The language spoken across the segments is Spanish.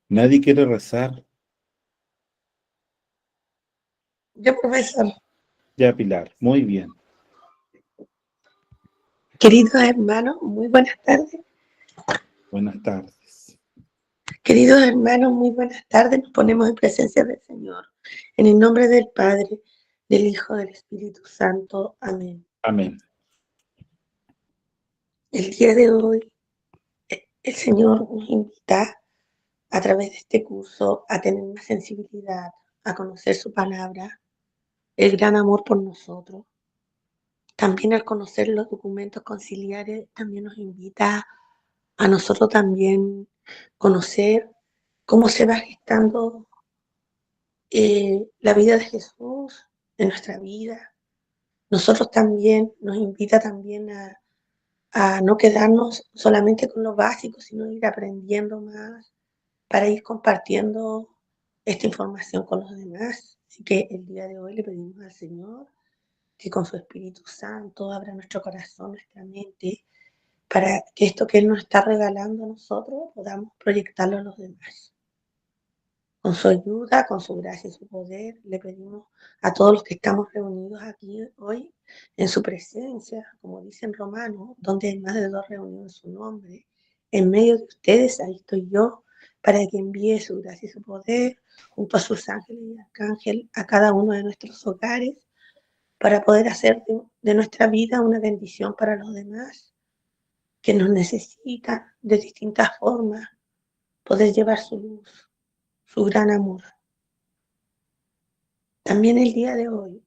Nadie quiere rezar. Yo, profesor. Ya, Pilar, muy bien. Queridos hermanos, muy buenas tardes. Buenas tardes. Queridos hermanos, muy buenas tardes. Nos ponemos en presencia del Señor. En el nombre del Padre, del Hijo, del Espíritu Santo. Amén. Amén. El día de hoy, el Señor nos invita a través de este curso a tener más sensibilidad, a conocer su palabra, el gran amor por nosotros. También al conocer los documentos conciliares, también nos invita a nosotros también conocer cómo se va gestando la vida de Jesús en nuestra vida. Nosotros también nos invita también a no quedarnos solamente con lo básico, sino ir aprendiendo más para ir compartiendo esta información con los demás. Así que el día de hoy le pedimos al Señor que con su Espíritu Santo abra nuestro corazón, nuestra mente, para que esto que Él nos está regalando a nosotros podamos proyectarlo a los demás. Con su ayuda, con su gracia y su poder, le pedimos a todos los que estamos reunidos aquí hoy en su presencia, como dice en Romanos, donde hay más de 2 reunidos en su nombre. En medio de ustedes, ahí estoy yo, para que envíe su gracia y su poder junto a sus ángeles y arcángeles a cada uno de nuestros hogares, para poder hacer de nuestra vida una bendición para los demás que nos necesitan de distintas formas, poder llevar su luz, su gran amor. También el día de hoy,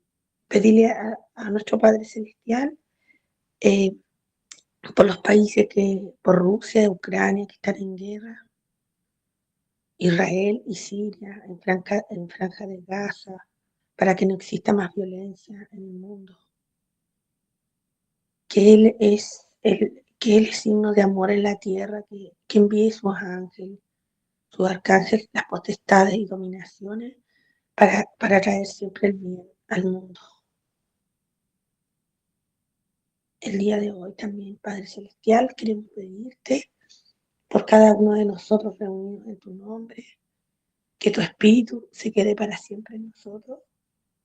pedirle a nuestro Padre Celestial eh, por los países por Rusia, Ucrania, que están en guerra, Israel y Siria, en franja de Gaza, para que no exista más violencia en el mundo. Que Él es signo de amor en la tierra, que envíe sus ángeles, sus arcángeles, las potestades y dominaciones para traer siempre el bien al mundo. El día de hoy también, Padre Celestial, queremos pedirte por cada uno de nosotros reunidos en tu nombre, que tu espíritu se quede para siempre en nosotros,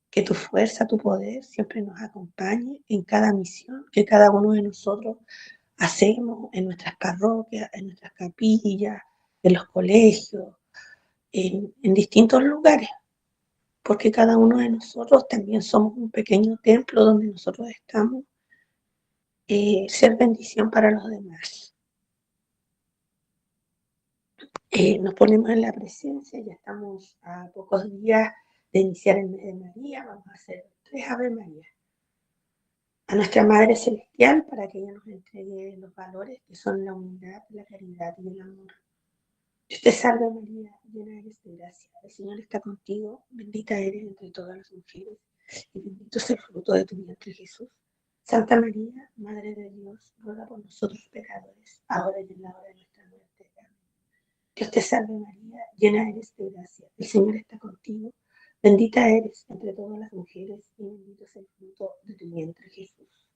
que tu fuerza, tu poder siempre nos acompañe en cada misión que cada uno de nosotros hacemos en nuestras parroquias, en nuestras capillas, en los colegios, en distintos lugares, porque cada uno de nosotros también somos un pequeño templo donde nosotros estamos, ser bendición para los demás. Nos ponemos en la presencia, ya estamos a pocos días de iniciar el mes de María, vamos a hacer 3 Ave María a nuestra Madre Celestial para que ella nos entregue los valores que son la humildad, la caridad y el amor. Dios te salve María, llena eres de gracia, el Señor está contigo, bendita eres entre todas las mujeres y bendito es el fruto de tu vientre Jesús. Santa María, Madre de Dios, ruega por nosotros pecadores, ahora y en la hora de nuestra muerte. Amén. Dios te salve María, llena eres de gracia, el Señor está contigo, bendita eres entre todas las mujeres y bendito es el fruto de tu vientre Jesús.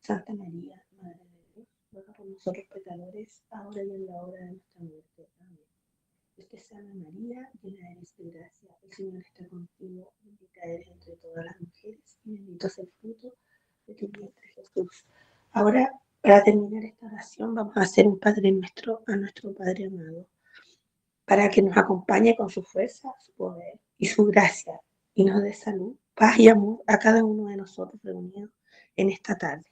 Santa María, Madre de Dios, ruega por nosotros pecadores, ahora y en la hora de nuestra muerte. Amén. Dios te salve María, llena eres de gracia, el Señor está contigo, bendita eres entre todas las mujeres y bendito es el fruto de tu vientre Jesús. Ahora, para terminar esta oración, vamos a hacer un Padre Nuestro a nuestro Padre amado, para que nos acompañe con su fuerza, su poder y su gracia, y nos dé salud, paz y amor a cada uno de nosotros reunidos en esta tarde.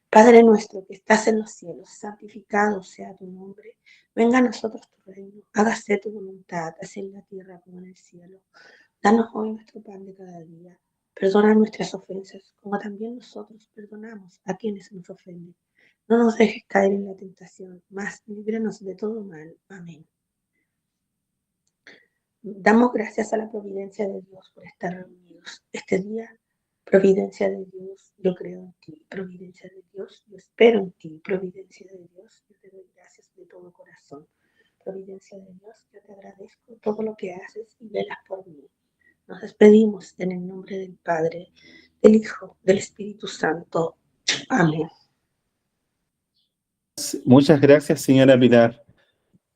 Padre nuestro que estás en los cielos, santificado sea tu nombre. Venga a nosotros tu reino, hágase tu voluntad, así en la tierra como en el cielo. Danos hoy nuestro pan de cada día. Perdona nuestras ofensas, como también nosotros perdonamos a quienes nos ofenden. No nos dejes caer en la tentación, mas líbranos de todo mal. Amén. Damos gracias a la providencia de Dios por estar reunidos este día. Providencia de Dios, yo creo en ti. Providencia de Dios, yo espero en ti. Providencia de Dios, yo te doy gracias de todo corazón. Providencia de Dios, yo te agradezco todo lo que haces y velas por mí. Nos despedimos en el nombre del Padre, del Hijo, del Espíritu Santo. Amén. Muchas gracias, señora Pilar.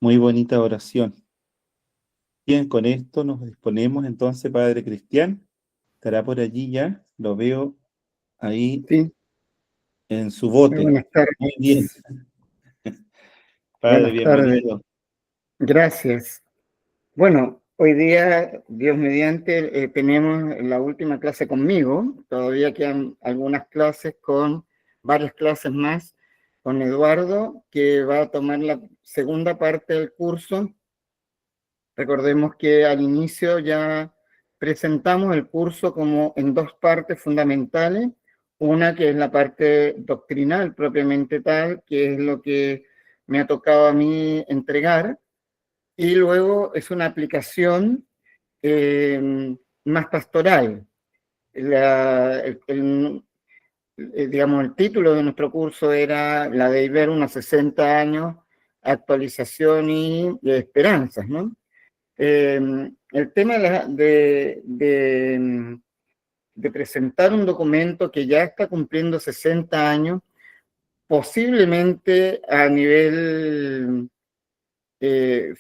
Muy bonita oración. Bien, con esto nos disponemos entonces, Padre Cristian. Estará por allí ya. Lo veo ahí Sí, en su bote. buenas tardes. Muy bien. Padre, Buenas tardes. bienvenido. Gracias. Bueno, hoy día, Dios mediante, tenemos la última clase conmigo. Todavía quedan algunas clases con varias clases más con Eduardo, que va a tomar la segunda parte del curso. Recordemos que al inicio ya presentamos el curso como en dos partes fundamentales. Una que es la parte doctrinal propiamente tal, que es lo que me ha tocado a mí entregar, y luego es una aplicación más pastoral. Digamos, el título de nuestro curso era La de Iber, unos 60 años, actualización y esperanzas, ¿no? El tema de presentar un documento que ya está cumpliendo 60 años, posiblemente a nivel,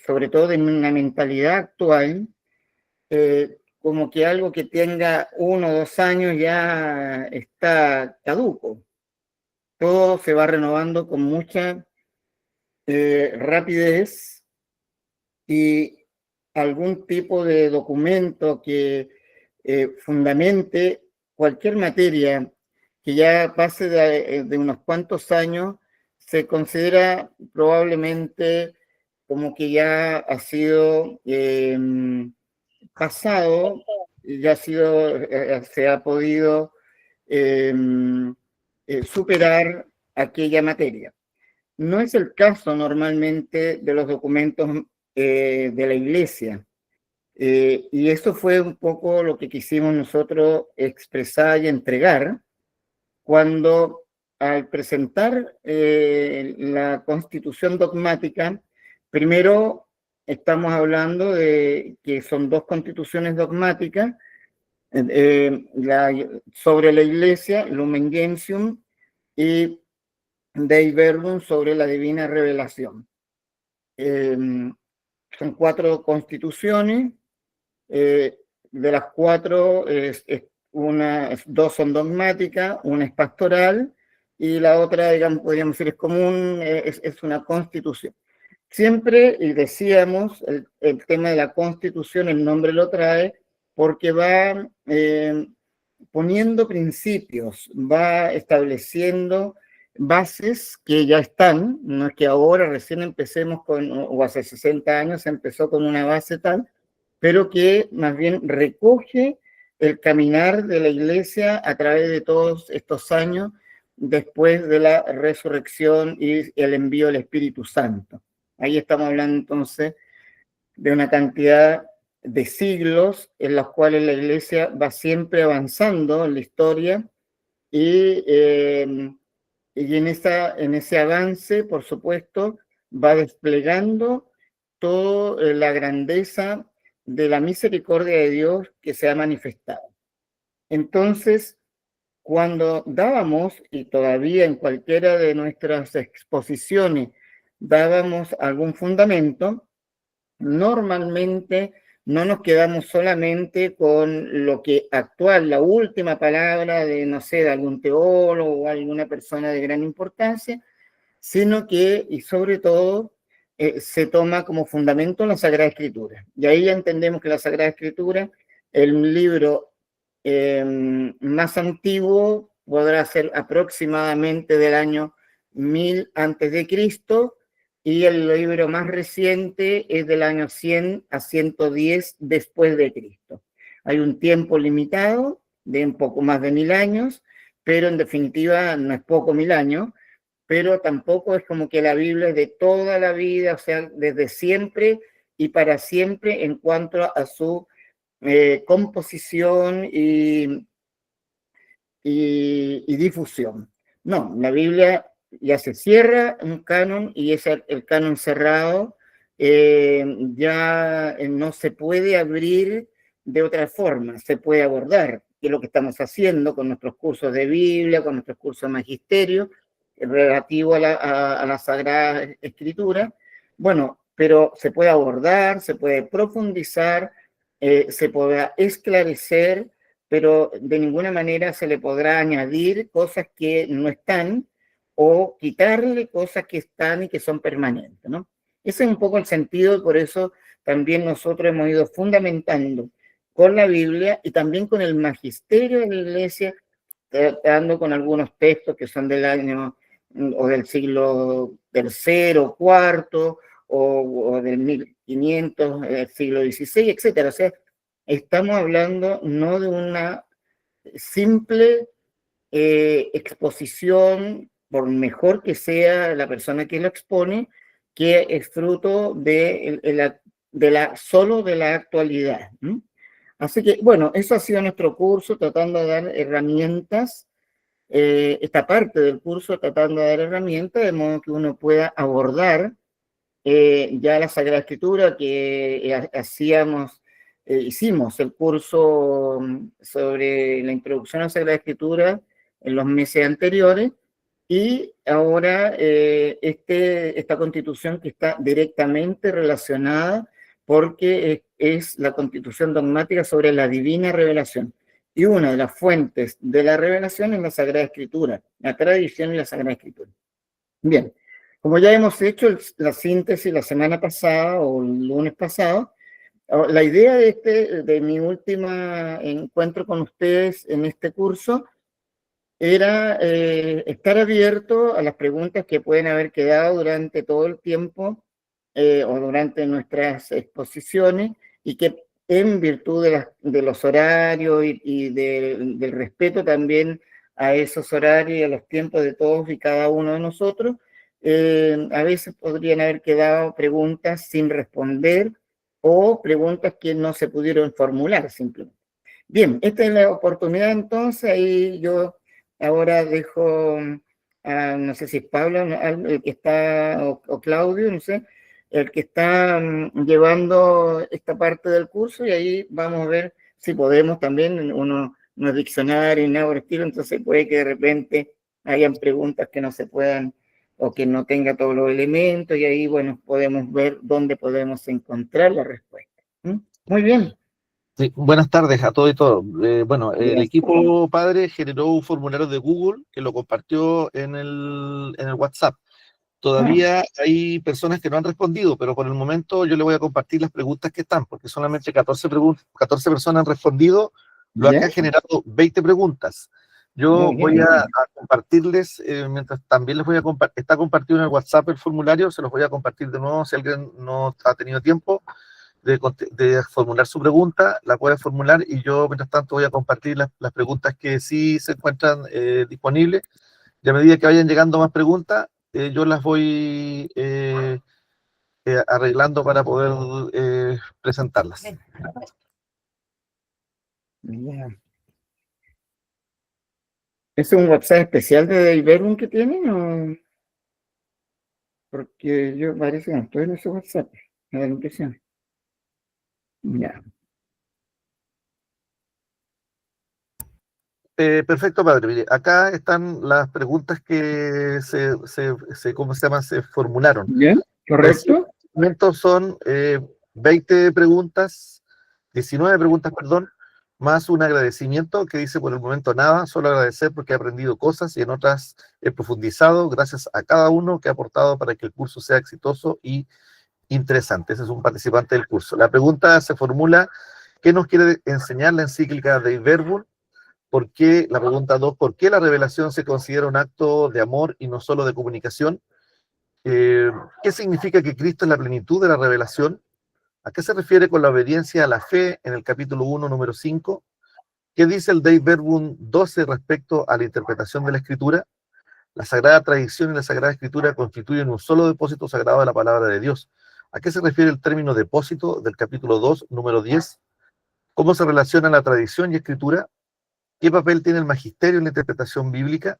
sobre todo de una mentalidad actual, como que algo que tenga 1 o 2 años ya está caduco. Todo se va renovando con mucha rapidez, y algún tipo de documento que fundamente cualquier materia que ya pase de unos cuantos años, se considera probablemente como que ya ha sido pasado, ya ha sido, se ha podido eh, superar aquella materia. No es el caso normalmente de los documentos de la Iglesia. Y eso fue un poco lo que quisimos nosotros expresar y entregar cuando, al presentar la Constitución dogmática, primero estamos hablando de que son dos constituciones dogmáticas, sobre la Iglesia, Lumen Gentium, y Dei Verbum, sobre la divina revelación. Son 4 constituciones, de las 4, dos son dogmáticas, una es pastoral, y la otra, digamos, podríamos decir, es común, es una constitución. Siempre, y decíamos, el tema de la constitución, el nombre lo trae, porque va poniendo principios, va estableciendo bases que ya están, no es que ahora recién empecemos con, o hace 60 años se empezó con una base tal, pero que más bien recoge el caminar de la Iglesia a través de todos estos años después de la resurrección y el envío del Espíritu Santo. Ahí estamos hablando entonces de una cantidad de siglos en los cuales la Iglesia va siempre avanzando en la historia, y en ese avance, por supuesto, va desplegando toda la grandeza de la misericordia de Dios que se ha manifestado. Entonces, cuando dábamos, y todavía en cualquiera de nuestras exposiciones dábamos algún fundamento, normalmente no nos quedamos solamente con lo que actual, la última palabra de, no sé, de algún teólogo o alguna persona de gran importancia, sino que, y sobre todo, se toma como fundamento la Sagrada Escritura. Y ahí ya entendemos que la Sagrada Escritura, el libro más antiguo, podrá ser aproximadamente del año 1000 antes de Cristo, y el libro más reciente es del año 100 a 110 después de Cristo. Hay un tiempo limitado de un poco más de 1000 años, pero en definitiva no es poco 1000 años, pero tampoco es como que la Biblia es de toda la vida, o sea, desde siempre y para siempre en cuanto a su composición y difusión. No, la Biblia ya se cierra un canon, y es el canon cerrado, ya no se puede abrir de otra forma, se puede abordar, que es lo que estamos haciendo con nuestros cursos de Biblia, con nuestros cursos de magisterio, relativo a la Sagrada Escritura. Bueno, pero se puede abordar, se puede profundizar, se podrá esclarecer, pero de ninguna manera se le podrá añadir cosas que no están o quitarle cosas que están y que son permanentes, ¿no? Ese es un poco el sentido, y por eso también nosotros hemos ido fundamentando con la Biblia y también con el magisterio de la Iglesia, tratando con algunos textos que son del año o del siglo tercero, cuarto, o del 1500, del siglo XVI, etcétera. O sea, estamos hablando no de una simple exposición, por mejor que sea la persona que lo expone, que es fruto solo de la actualidad, ¿no? Así que, bueno, eso ha sido nuestro curso, tratando de dar herramientas, esta parte del curso tratando de dar herramientas, de modo que uno pueda abordar ya la Sagrada Escritura, que hicimos el curso sobre la introducción a la Sagrada Escritura en los meses anteriores, y ahora esta constitución que está directamente relacionada porque es la constitución dogmática sobre la divina revelación. Y una de las fuentes de la revelación es la Sagrada Escritura, la tradición y la Sagrada Escritura. Bien, como ya hemos hecho la síntesis la semana pasada o el lunes pasado, la idea de mi último encuentro con ustedes en este curso era estar abierto a las preguntas que pueden haber quedado durante todo el tiempo o durante nuestras exposiciones, y que en virtud de los horarios y del respeto también a esos horarios y a los tiempos de todos y cada uno de nosotros, a veces podrían haber quedado preguntas sin responder o preguntas que no se pudieron formular simplemente. Bien, esta es la oportunidad entonces, ahí yo ahora dejo no sé si es Pablo, el que está, o Claudio, no sé, el que está llevando esta parte del curso, y ahí vamos a ver si podemos también, uno no es diccionario ni nada por el estilo, entonces puede que de repente hayan preguntas que no se puedan o que no tenga todos los elementos, y ahí, bueno, podemos ver dónde podemos encontrar la respuesta. Muy bien. Sí, buenas tardes a todos y todos. Bueno, el Bien. equipo padre generó un formulario de Google que lo compartió en el WhatsApp. Todavía hay personas que no han respondido, pero por el momento yo le voy a compartir las preguntas que están, porque solamente 14 personas han respondido, lo que ha generado 20 preguntas. Yo voy a compartirles, mientras también les voy a compartir, está compartido en el WhatsApp el formulario, se los voy a compartir de nuevo si alguien no ha tenido tiempo de formular su pregunta, la puede formular, y yo mientras tanto voy a compartir las preguntas que sí se encuentran disponibles, y a medida que vayan llegando más preguntas, yo las voy arreglando para poder presentarlas. ¿Es un WhatsApp especial de Dave Verbum que tienen o...? Porque yo parece que no estoy en ese WhatsApp, me da la impresión. Ya. Perfecto, padre. Mire, acá están las preguntas que ¿cómo se llama? Se formularon. Bien, correcto. Los son 20 preguntas, 19 preguntas, perdón, más un agradecimiento que dice por el momento nada, solo agradecer porque he aprendido cosas y en otras he profundizado, gracias a cada uno que ha aportado para que el curso sea exitoso y interesante. Ese es un participante del curso. La pregunta se formula: ¿qué nos quiere enseñar la encíclica Dei Verbum? ¿Por qué? La pregunta 2, ¿por qué la revelación se considera un acto de amor y no solo de comunicación? ¿Qué significa que Cristo es la plenitud de la revelación? ¿A qué se refiere con la obediencia a la fe en el capítulo 1, número 5? ¿Qué dice el Dei Verbum 12 respecto a la interpretación de la Escritura? La Sagrada Tradición y la Sagrada Escritura constituyen un solo depósito sagrado de la palabra de Dios. ¿A qué se refiere el término depósito del capítulo 2, número 10? ¿Cómo se relaciona la tradición y escritura? ¿Qué papel tiene el magisterio en la interpretación bíblica?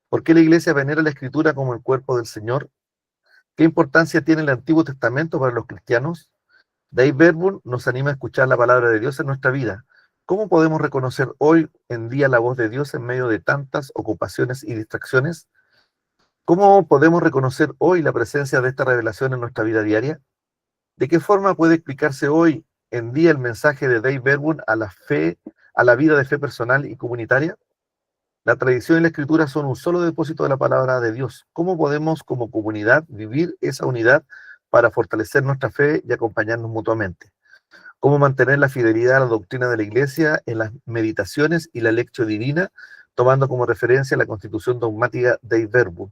¿Por qué la Iglesia venera la Escritura como el cuerpo del Señor? ¿Qué importancia tiene el Antiguo Testamento para los cristianos? Dei Verbum nos anima a escuchar la palabra de Dios en nuestra vida. ¿Cómo podemos reconocer hoy en día la voz de Dios en medio de tantas ocupaciones y distracciones? ¿Cómo podemos reconocer hoy la presencia de esta revelación en nuestra vida diaria? ¿De qué forma puede explicarse hoy en día el mensaje de Dave Bergman a la fe, a la vida de fe personal y comunitaria? La tradición y la escritura son un solo depósito de la palabra de Dios. ¿Cómo podemos como comunidad vivir esa unidad para fortalecer nuestra fe y acompañarnos mutuamente? ¿Cómo mantener la fidelidad a la doctrina de la Iglesia en las meditaciones y la lección divina, tomando como referencia la Constitución dogmática de Verbum?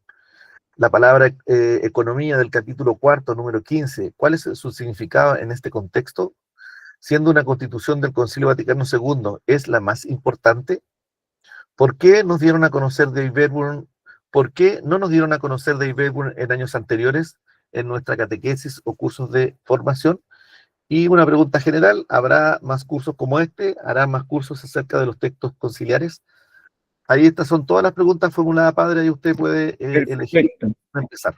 La palabra economía del capítulo 4, número 15, ¿cuál es su significado en este contexto? Siendo una constitución del Concilio Vaticano II, ¿es la más importante? ¿Por qué nos dieron a conocer David Bergman? ¿Por qué no nos dieron a conocer David Bergman en años anteriores en nuestra catequesis o cursos de formación? Y una pregunta general, ¿habrá más cursos como este? ¿Hará más cursos acerca de los textos conciliares? Ahí estas son todas las preguntas formuladas, padre, y usted puede elegir Perfecto. empezar.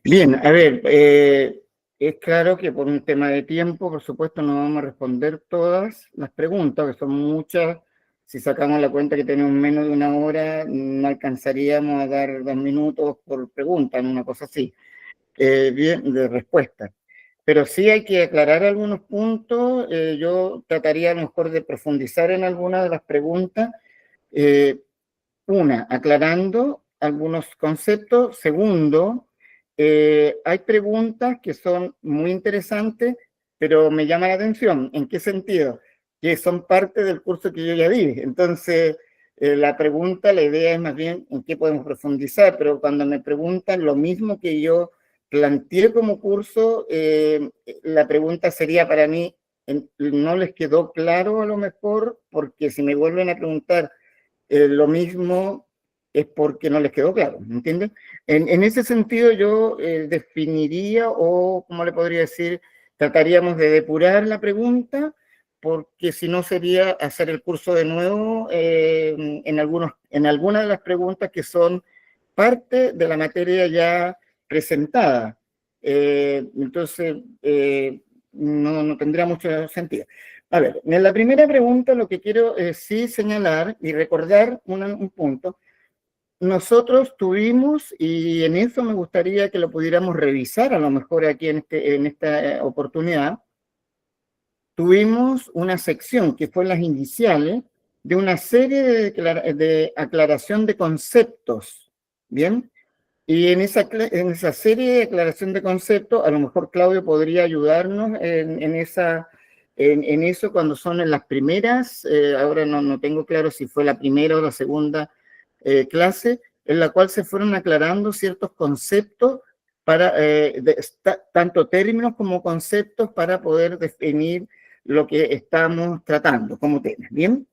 Bien, a ver, es claro que por un tema de tiempo, por supuesto, no vamos a responder todas las preguntas, que son muchas. Si sacamos la cuenta que tenemos menos de una hora, no alcanzaríamos a dar 2 minutos por pregunta, una cosa así, bien, de respuesta. Pero sí hay que aclarar algunos puntos. Yo trataría a lo mejor de profundizar en algunas de las preguntas. Una, aclarando algunos conceptos. Segundo, hay preguntas que son muy interesantes, pero me llama la atención. ¿En qué sentido? Que son parte del curso que yo ya di. Entonces, la pregunta, la idea es más bien en qué podemos profundizar, pero cuando me preguntan lo mismo que yo planteé como curso, la pregunta sería para mí, no les quedó claro a lo mejor, porque si me vuelven a preguntar lo mismo es porque no les quedó claro, ¿me entienden? En ese sentido yo definiría, o como le podría decir, trataríamos de depurar la pregunta, porque si no sería hacer el curso de nuevo en algunas de las preguntas que son parte de la materia ya presentada. Entonces, no tendría mucho sentido. A ver, en la primera pregunta lo que quiero sí señalar y recordar un punto. Nosotros tuvimos, y en eso me gustaría que lo pudiéramos revisar a lo mejor aquí en esta oportunidad, tuvimos una sección que fue en las iniciales de una serie de aclaración de conceptos, ¿bien? Y en esa serie de aclaración de conceptos, a lo mejor Claudio podría ayudarnos en eso cuando son en las primeras, ahora no tengo claro si fue la primera o la segunda clase, en la cual se fueron aclarando ciertos conceptos, tanto términos como conceptos para poder definir lo que estamos tratando como tema. Bien,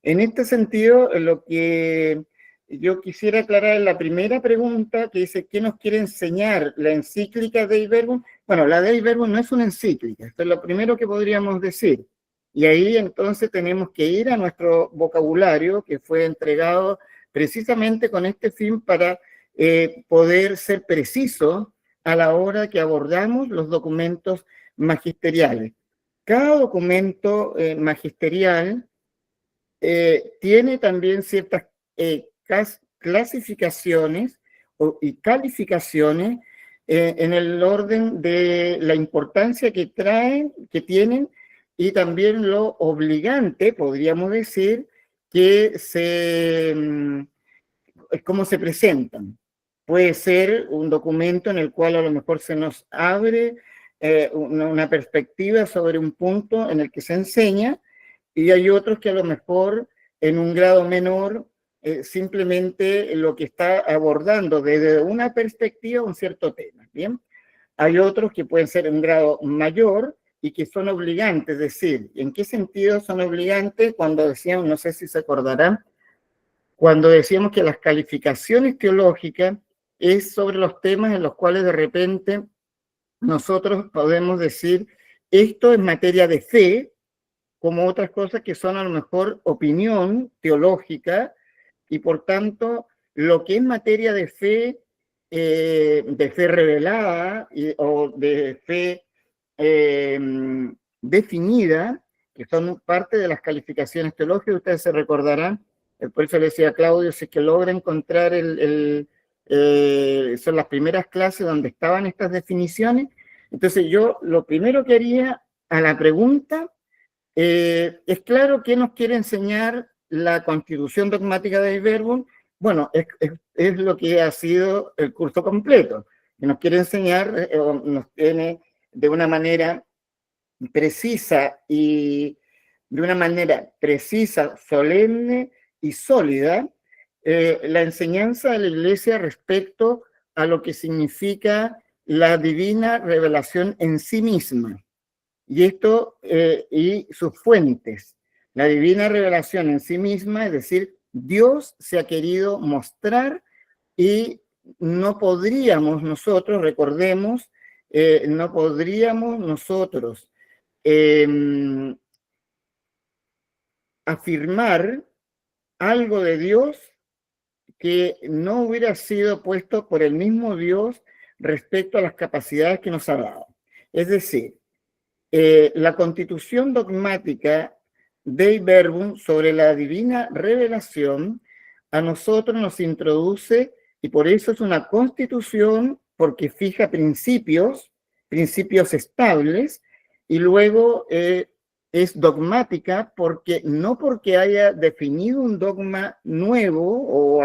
en este sentido, lo que yo quisiera aclarar en la primera pregunta que dice, ¿qué nos quiere enseñar la encíclica Dei Verbum? Bueno, la Dei Verbum no es una encíclica, esto es lo primero que podríamos decir. Y ahí entonces tenemos que ir a nuestro vocabulario que fue entregado precisamente con este fin para poder ser precisos a la hora que abordamos los documentos magisteriales. Cada documento magisterial tiene también ciertas clasificaciones y calificaciones en el orden de la importancia que tienen, y también lo obligante, podríamos decir, cómo se presentan. Puede ser un documento en el cual a lo mejor se nos abre una perspectiva sobre un punto en el que se enseña, y hay otros que a lo mejor en un grado menor simplemente lo que está abordando desde una perspectiva un cierto tema, ¿bien? Hay otros que pueden ser en un grado mayor y que son obligantes, es decir, ¿en qué sentido son obligantes? Cuando decíamos, no sé si se acordarán, cuando decíamos que las calificaciones teológicas es sobre los temas en los cuales de repente nosotros podemos decir, esto es materia de fe, como otras cosas que son a lo mejor opinión teológica, y por tanto lo que es materia de fe revelada o de fe definida, que son parte de las calificaciones teológicas, ustedes se recordarán, por eso le decía a Claudio, si es que logra encontrar son las primeras clases donde estaban estas definiciones. Entonces yo lo primero que haría a la pregunta, es claro que nos quiere enseñar la constitución dogmática del Verbum. Bueno, es lo que ha sido el curso completo, que nos quiere enseñar, nos tiene de una manera precisa solemne y sólida, la enseñanza de la Iglesia respecto a lo que significa la divina revelación en sí misma. Y esto, y sus fuentes. La divina revelación en sí misma, es decir, Dios se ha querido mostrar y no podríamos nosotros, recordemos, no podríamos nosotros afirmar algo de Dios que no hubiera sido puesto por el mismo Dios respecto a las capacidades que nos ha dado. Es decir, la constitución dogmática Dei Verbum sobre la divina revelación a nosotros nos introduce, y por eso es una constitución, porque fija principios estables, y luego es dogmática porque no porque haya definido un dogma nuevo o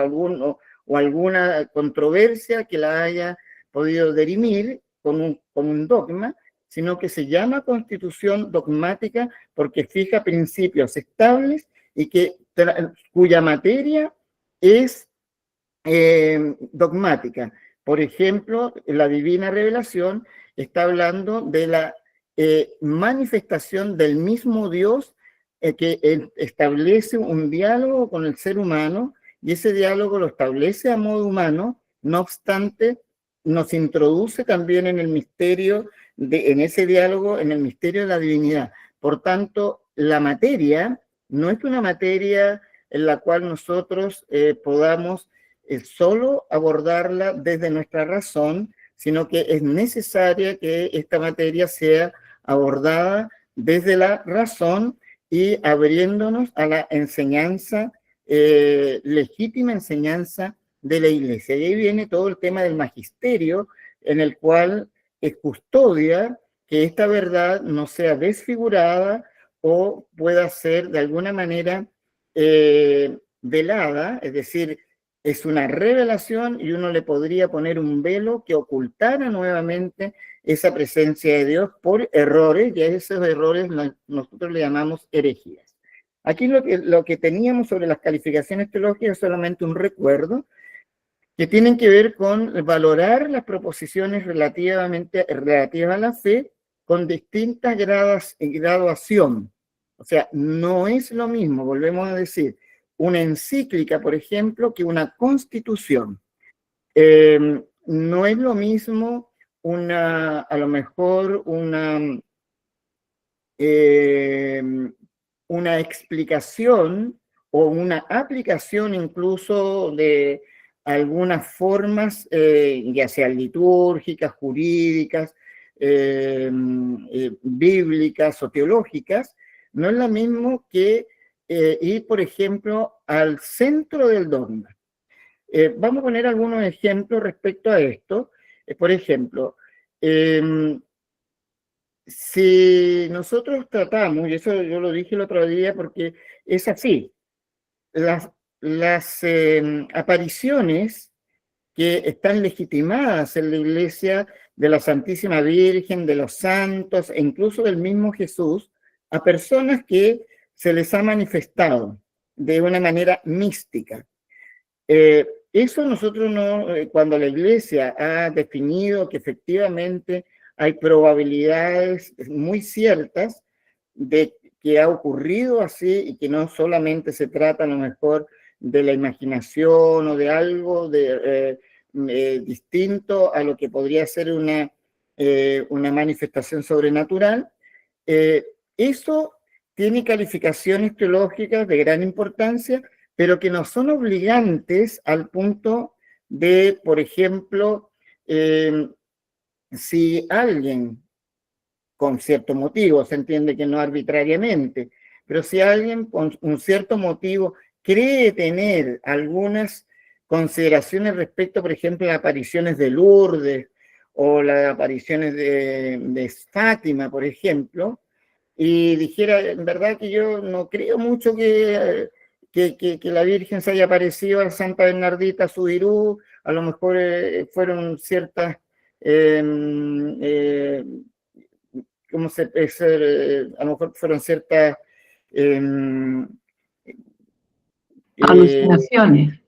alguna controversia que la haya podido dirimir con un dogma, sino que se llama constitución dogmática porque fija principios estables y cuya materia es dogmática. Por ejemplo, la divina revelación está hablando de la manifestación del mismo Dios que establece un diálogo con el ser humano, y ese diálogo lo establece a modo humano. No obstante, nos introduce también en el misterio, en ese diálogo, en el misterio de la divinidad. Por tanto, la materia no es una materia en la cual nosotros podamos solo abordarla desde nuestra razón, sino que es necesaria que esta materia sea abordada desde la razón y abriéndonos a la enseñanza, legítima enseñanza de la Iglesia. Y ahí viene todo el tema del magisterio, en el cual custodia que esta verdad no sea desfigurada o pueda ser de alguna manera velada, es decir, es una revelación y uno le podría poner un velo que ocultara nuevamente esa presencia de Dios por errores, y a esos errores nosotros le llamamos herejías. Aquí lo que teníamos sobre las calificaciones teológicas es solamente un recuerdo, que tienen que ver con valorar las proposiciones relativas a la fe con distintas graduación. O sea, no es lo mismo, volvemos a decir, una encíclica, por ejemplo, que una constitución. No es lo mismo a lo mejor una explicación o una aplicación incluso de algunas formas, ya sean litúrgicas, jurídicas, bíblicas o teológicas. No es lo mismo que ir, por ejemplo, al centro del dogma. Vamos a poner algunos ejemplos respecto a esto. Por ejemplo, si nosotros tratamos, y eso yo lo dije el otro día porque es así, las apariciones que están legitimadas en la Iglesia de la Santísima Virgen, de los santos e incluso del mismo Jesús, a personas que se les ha manifestado de una manera mística. Eso nosotros no, cuando la Iglesia ha definido que efectivamente hay probabilidades muy ciertas de que ha ocurrido así y que no solamente se trata a lo mejor de la imaginación o de algo distinto a lo que podría ser una manifestación sobrenatural, eso tiene calificaciones teológicas de gran importancia, pero que no son obligantes al punto de, por ejemplo, si alguien, con cierto motivo, se entiende que no arbitrariamente, pero si alguien con un cierto motivo cree tener algunas consideraciones respecto, por ejemplo, a las apariciones de Lourdes o las apariciones de Fátima, por ejemplo, y dijera, en verdad que yo no creo mucho que la Virgen se haya parecido a Santa Bernardita Subirú, a lo mejor fueron ciertas, ¿cómo se puede ser? A lo mejor fueron ciertas Alucinaciones.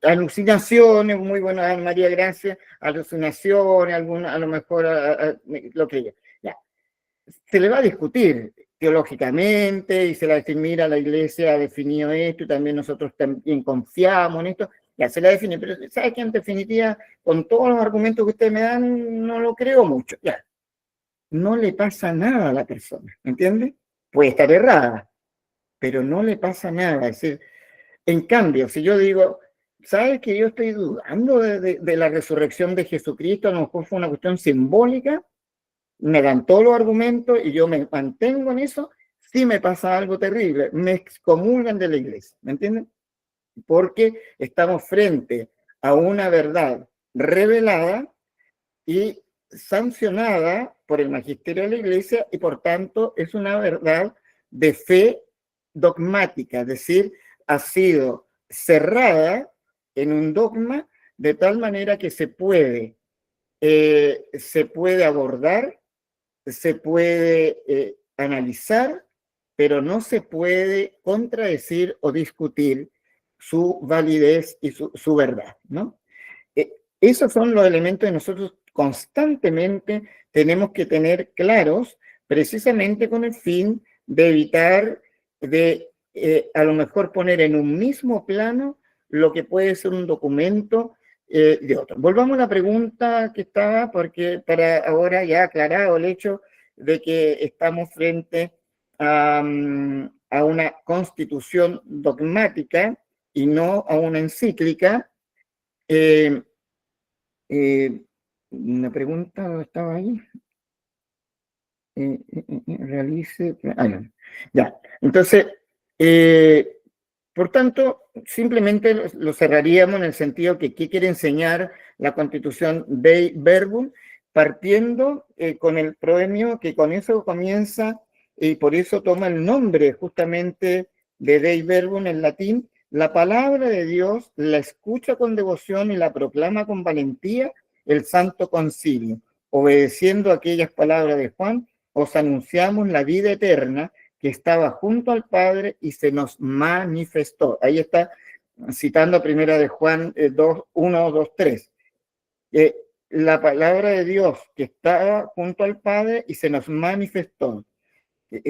alucinaciones, muy buena María Gracia, alucinaciones, a lo mejor lo que ella. Ya. Se le va a discutir teológicamente y se le va a decir, mira, la Iglesia ha definido esto y también nosotros también confiamos en esto. Ya se la define, pero ¿sabes qué? En definitiva, con todos los argumentos que ustedes me dan, no lo creo mucho. Ya. No le pasa nada a la persona, ¿entiende? Puede estar errada, pero no le pasa nada. Es decir, en cambio, si yo digo, ¿sabes que yo estoy dudando de la resurrección de Jesucristo? A lo mejor fue una cuestión simbólica, me dan todos los argumentos y yo me mantengo en eso, sí me pasa algo terrible, me excomulgan de la iglesia, ¿me entienden? Porque estamos frente a una verdad revelada y sancionada por el magisterio de la iglesia y por tanto es una verdad de fe dogmática, es decir, ha sido cerrada en un dogma de tal manera que se puede abordar, se puede analizar, pero no se puede contradecir o discutir su validez y su verdad, ¿no? Esos son los elementos que nosotros constantemente tenemos que tener claros, precisamente con el fin de evitar a lo mejor poner en un mismo plano lo que puede ser un documento de otro. Volvamos a la pregunta que estaba, porque para ahora ya aclarado el hecho de que estamos frente a una constitución dogmática y no a una encíclica. Una pregunta estaba ahí. Realice. No. Ya. Entonces, por tanto, simplemente lo cerraríamos en el sentido que ¿qué quiere enseñar la Constitución Dei Verbum? Partiendo con el proemio que con eso comienza y por eso toma el nombre justamente de Dei Verbum en latín. La palabra de Dios la escucha con devoción y la proclama con valentía el Santo Concilio. Obedeciendo aquellas palabras de Juan, os anunciamos la vida eterna que estaba junto al Padre y se nos manifestó. Ahí está citando a primera de Juan 1, 2, 3. La palabra de Dios que estaba junto al Padre y se nos manifestó.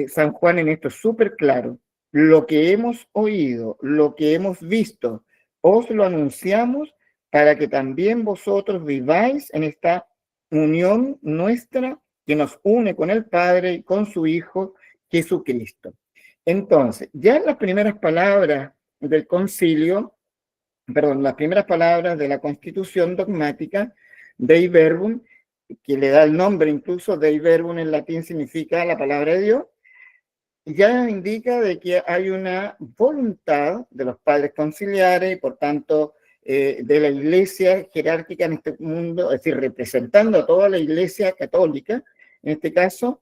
San Juan en esto es súper claro. Lo que hemos oído, lo que hemos visto, os lo anunciamos para que también vosotros viváis en esta unión nuestra que nos une con el Padre y con su Hijo Jesucristo. Entonces, ya en las primeras palabras del concilio, las primeras palabras de la Constitución dogmática, Dei Verbum, que le da el nombre incluso, Dei Verbum en latín significa la palabra de Dios, ya indica de que hay una voluntad de los padres conciliares y por tanto de la iglesia jerárquica en este mundo, es decir, representando a toda la iglesia católica, en este caso,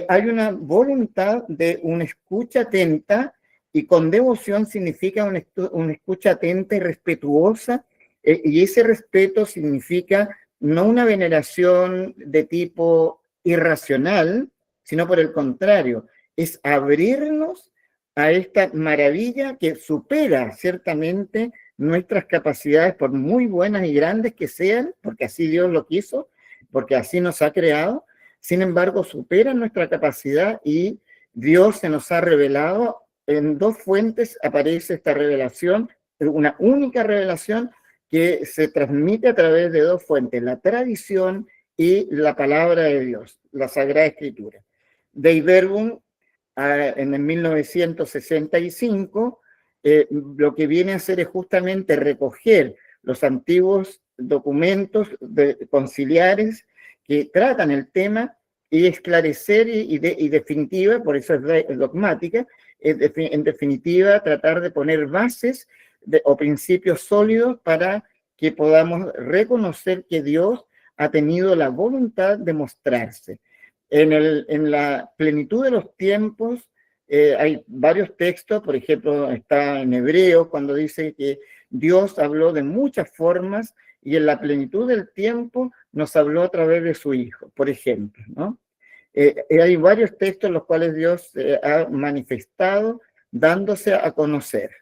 hay una voluntad de una escucha atenta y con devoción significa una escucha atenta y respetuosa, y ese respeto significa no una veneración de tipo irracional, sino por el contrario, es abrirnos a esta maravilla que supera ciertamente nuestras capacidades, por muy buenas y grandes que sean, porque así Dios lo quiso, porque así nos ha creado. Sin embargo, supera nuestra capacidad y Dios se nos ha revelado. En dos fuentes aparece esta revelación, una única revelación que se transmite a través de dos fuentes, la tradición y la palabra de Dios, la Sagrada Escritura. Dei Verbum, en el 1965, lo que viene a hacer es justamente recoger los antiguos documentos conciliares que tratan el tema y esclarecer y definitiva, por eso es dogmática, en definitiva tratar de poner bases o principios sólidos para que podamos reconocer que Dios ha tenido la voluntad de mostrarse. En la plenitud de los tiempos hay varios textos, por ejemplo, está en Hebreos cuando dice que Dios habló de muchas formas y en la plenitud del tiempo nos habló a través de su Hijo, por ejemplo, ¿no? Hay varios textos en los cuales Dios ha manifestado dándose a conocer.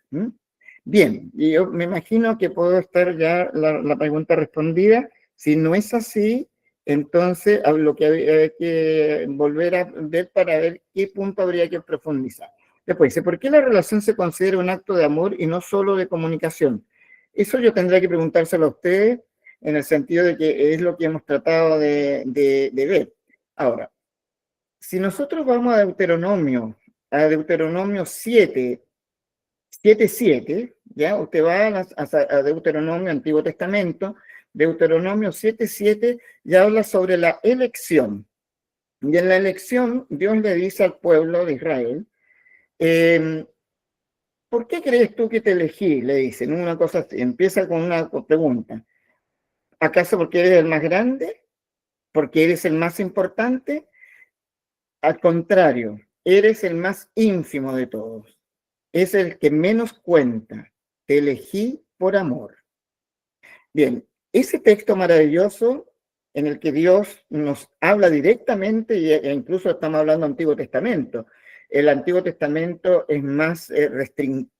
Bien, y yo me imagino que puedo estar ya la pregunta respondida. Si no es así, entonces lo que hay que volver a ver para ver qué punto habría que profundizar. Después dice, ¿por qué la relación se considera un acto de amor y no solo de comunicación? Eso yo tendría que preguntárselo a ustedes en el sentido de que es lo que hemos tratado de ver. Ahora, si nosotros vamos a Deuteronomio 7, 7:7, ¿ya? Usted va a Deuteronomio, Antiguo Testamento, Deuteronomio 7:7 ya habla sobre la elección. Y en la elección, Dios le dice al pueblo de Israel, ¿por qué crees tú que te elegí? Le dicen una cosa así, empieza con una pregunta. ¿Acaso porque eres el más grande? ¿Porque eres el más importante? Al contrario, eres el más ínfimo de todos. Es el que menos cuenta. Te elegí por amor. Bien, ese texto maravilloso en el que Dios nos habla directamente, e incluso estamos hablando del Antiguo Testamento. El Antiguo Testamento es más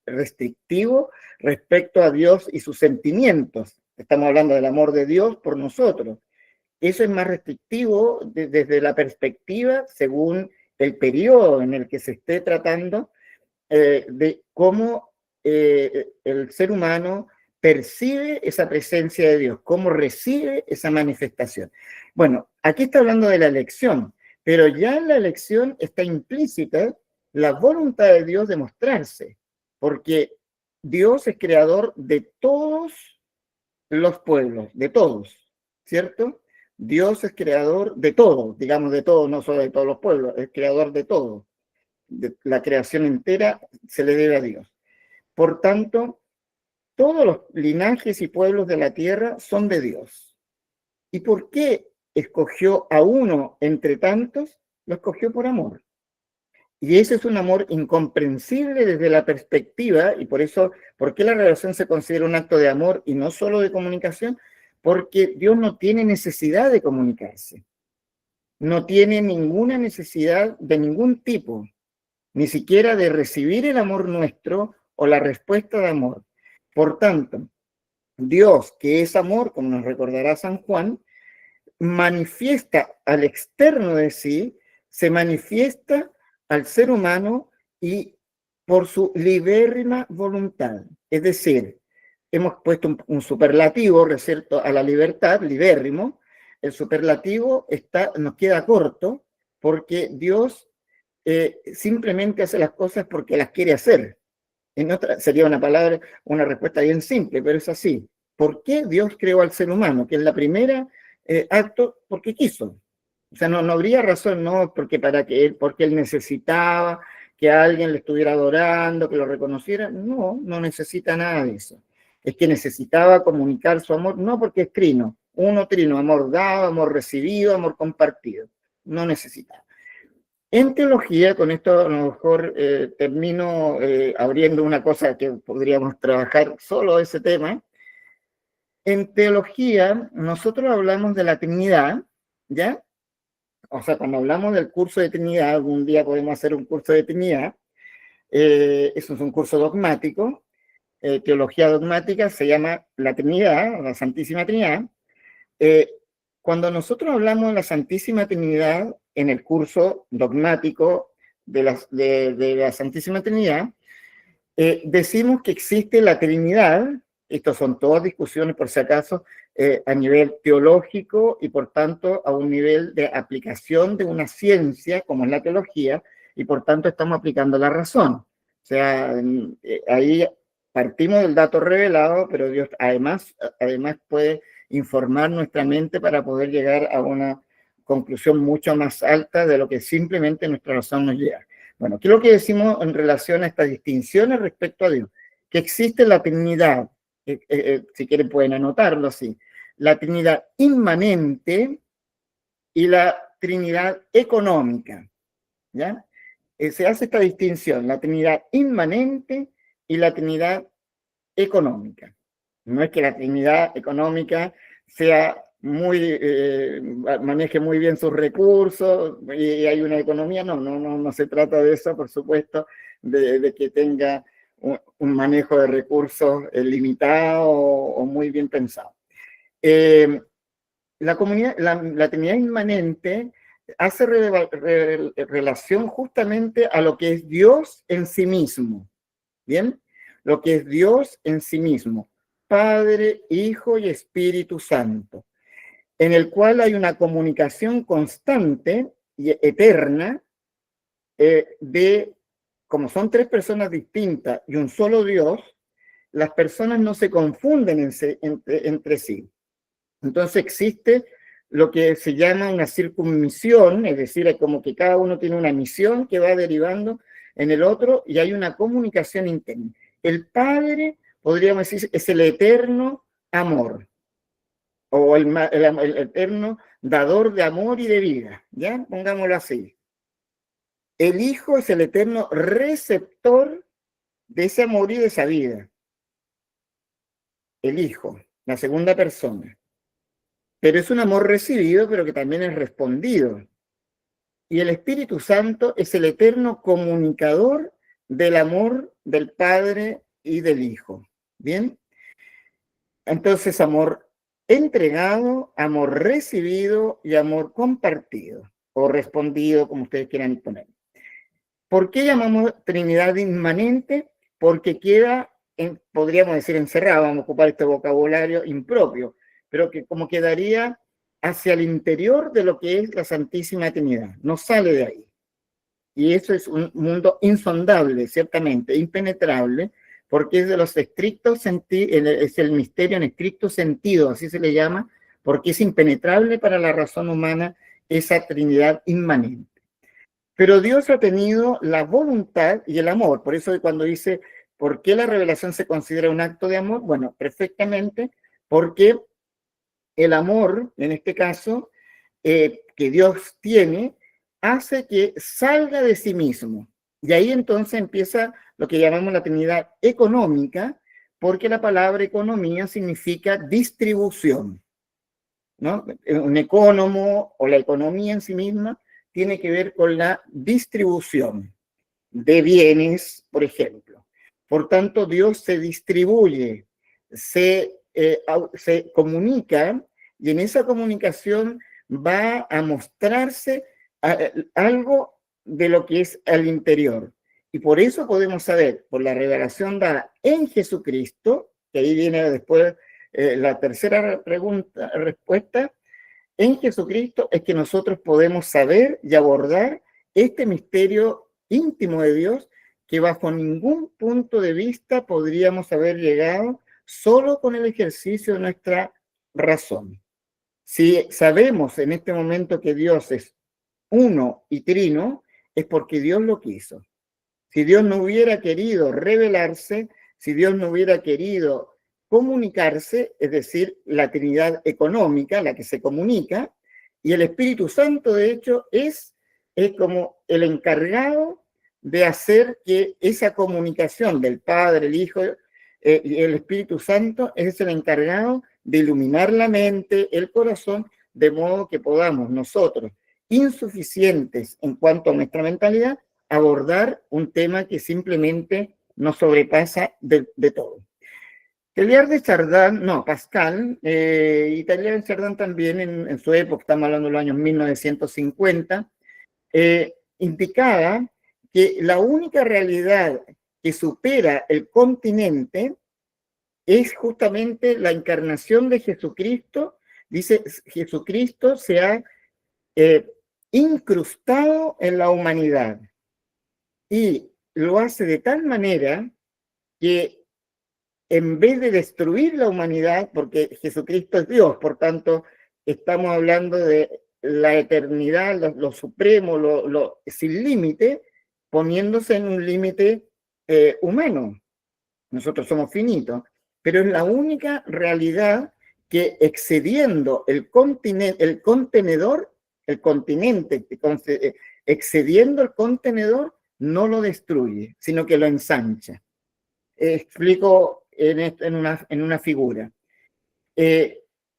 restrictivo respecto a Dios y sus sentimientos. Estamos hablando del amor de Dios por nosotros. Eso es más restrictivo desde la perspectiva, según el periodo en el que se esté tratando, de cómo el ser humano percibe esa presencia de Dios, cómo recibe esa manifestación. Bueno, aquí está hablando de la elección, pero ya en la elección está implícita la voluntad de Dios de mostrarse, porque Dios es creador de todos los pueblos, de todos, ¿cierto? Dios es creador de todo, digamos de todo, no solo de todos los pueblos, es creador de todo. La creación entera se le debe a Dios. Por tanto, todos los linajes y pueblos de la tierra son de Dios. ¿Y por qué escogió a uno entre tantos? Lo escogió por amor. Y ese es un amor incomprensible desde la perspectiva, y por eso, ¿por qué la relación se considera un acto de amor y no solo de comunicación? Porque Dios no tiene necesidad de comunicarse. No tiene ninguna necesidad de ningún tipo, ni siquiera de recibir el amor nuestro o la respuesta de amor. Por tanto, Dios, que es amor, como nos recordará San Juan, manifiesta al externo de sí, se manifiesta al ser humano y por su libérrima voluntad. Es decir, hemos puesto un superlativo respecto a la libertad, libérrimo. El superlativo nos queda corto porque Dios simplemente hace las cosas porque las quiere hacer. En otra sería una respuesta bien simple, pero es así. ¿Por qué Dios creó al ser humano? Que es la primera acto porque quiso. O sea, no habría razón, no porque él necesitaba que alguien le estuviera adorando, que lo reconociera. No necesita nada de eso. Es que necesitaba comunicar su amor, no porque es trino, trino, amor dado, amor recibido, amor compartido. No necesitaba. En teología, con esto a lo mejor termino abriendo una cosa que podríamos trabajar solo ese tema. En teología, nosotros hablamos de la Trinidad, ¿ya? O sea, cuando hablamos del curso de Trinidad, algún día podemos hacer un curso de Trinidad, eso es un curso dogmático, teología dogmática, se llama la Trinidad, la Santísima Trinidad. Cuando nosotros hablamos de la Santísima Trinidad en el curso dogmático de la Santísima Trinidad, decimos que existe la Trinidad. Estas son todas discusiones, por si acaso, a nivel teológico y por tanto a un nivel de aplicación de una ciencia como es la teología, y por tanto estamos aplicando la razón. O sea, ahí partimos del dato revelado, pero Dios además puede informar nuestra mente para poder llegar a una conclusión mucho más alta de lo que simplemente nuestra razón nos lleva. Bueno, ¿qué es lo que decimos en relación a estas distinciones respecto a Dios? Que existe la Trinidad si quieren pueden anotarlo así, la Trinidad inmanente y la Trinidad económica, ¿ya? Se hace esta distinción, la Trinidad inmanente y la Trinidad económica. No es que la Trinidad económica sea maneje muy bien sus recursos y hay una economía, no se trata de eso, por supuesto, de que tenga un manejo de recursos limitado o muy bien pensado. La Trinidad inmanente hace relación justamente a lo que es Dios en sí mismo, ¿bien? Lo que es Dios en sí mismo, Padre, Hijo y Espíritu Santo, en el cual hay una comunicación constante y eterna como son tres personas distintas y un solo Dios, las personas no se confunden entre sí. Entonces existe lo que se llama una circunmisión, es decir, es como que cada uno tiene una misión que va derivando en el otro y hay una comunicación interna. El Padre, podríamos decir, es el eterno amor, o el eterno dador de amor y de vida, ¿ya? Pongámoslo así. El Hijo es el eterno receptor de ese amor y de esa vida. El Hijo, la segunda persona. Pero es un amor recibido, pero que también es respondido. Y el Espíritu Santo es el eterno comunicador del amor del Padre y del Hijo. ¿Bien? Entonces, amor entregado, amor recibido y amor compartido o respondido, como ustedes quieran poner. ¿Por qué llamamos Trinidad inmanente? Porque queda, podríamos decir encerrado, vamos a ocupar este vocabulario impropio, pero que como quedaría hacia el interior de lo que es la Santísima Trinidad, no sale de ahí. Y eso es un mundo insondable, ciertamente, impenetrable, porque es de los estrictos es el misterio en estricto sentido, así se le llama, porque es impenetrable para la razón humana esa Trinidad inmanente. Pero Dios ha tenido la voluntad y el amor, por eso cuando dice, ¿por qué la revelación se considera un acto de amor? Bueno, perfectamente, porque el amor, en este caso, que Dios tiene, hace que salga de sí mismo. Y ahí entonces empieza lo que llamamos la Trinidad económica, porque la palabra economía significa distribución, ¿no? Un economo o la economía en sí misma tiene que ver con la distribución de bienes, por ejemplo. Por tanto, Dios se distribuye, se comunica, y en esa comunicación va a mostrarse algo de lo que es al interior. Y por eso podemos saber, por la revelación dada en Jesucristo, que ahí viene después la tercera respuesta, en Jesucristo es que nosotros podemos saber y abordar este misterio íntimo de Dios que bajo ningún punto de vista podríamos haber llegado solo con el ejercicio de nuestra razón. Si sabemos en este momento que Dios es uno y trino, es porque Dios lo quiso. Si Dios no hubiera querido revelarse, si Dios no hubiera querido comunicarse, es decir, la Trinidad económica, la que se comunica, y el Espíritu Santo, de hecho, es como el encargado de hacer que esa comunicación del Padre, el Hijo y el Espíritu Santo es el encargado de iluminar la mente, el corazón, de modo que podamos nosotros, insuficientes en cuanto a nuestra mentalidad, abordar un tema que simplemente nos sobrepasa de todo. Teilhard de Chardin, no, Pascal, y Teilhard de Chardin también en su época, estamos hablando de los años 1950, indicaba que la única realidad que supera el continente es justamente la encarnación de Jesucristo. Dice, Jesucristo se ha incrustado en la humanidad y lo hace de tal manera que en vez de destruir la humanidad, porque Jesucristo es Dios, por tanto, estamos hablando de la eternidad, lo supremo, lo sin límite, poniéndose en un límite humano. Nosotros somos finitos. pero es la única realidad que excediendo el contenedor, excediendo el contenedor, no lo destruye, sino que lo ensancha. Explico en una figura.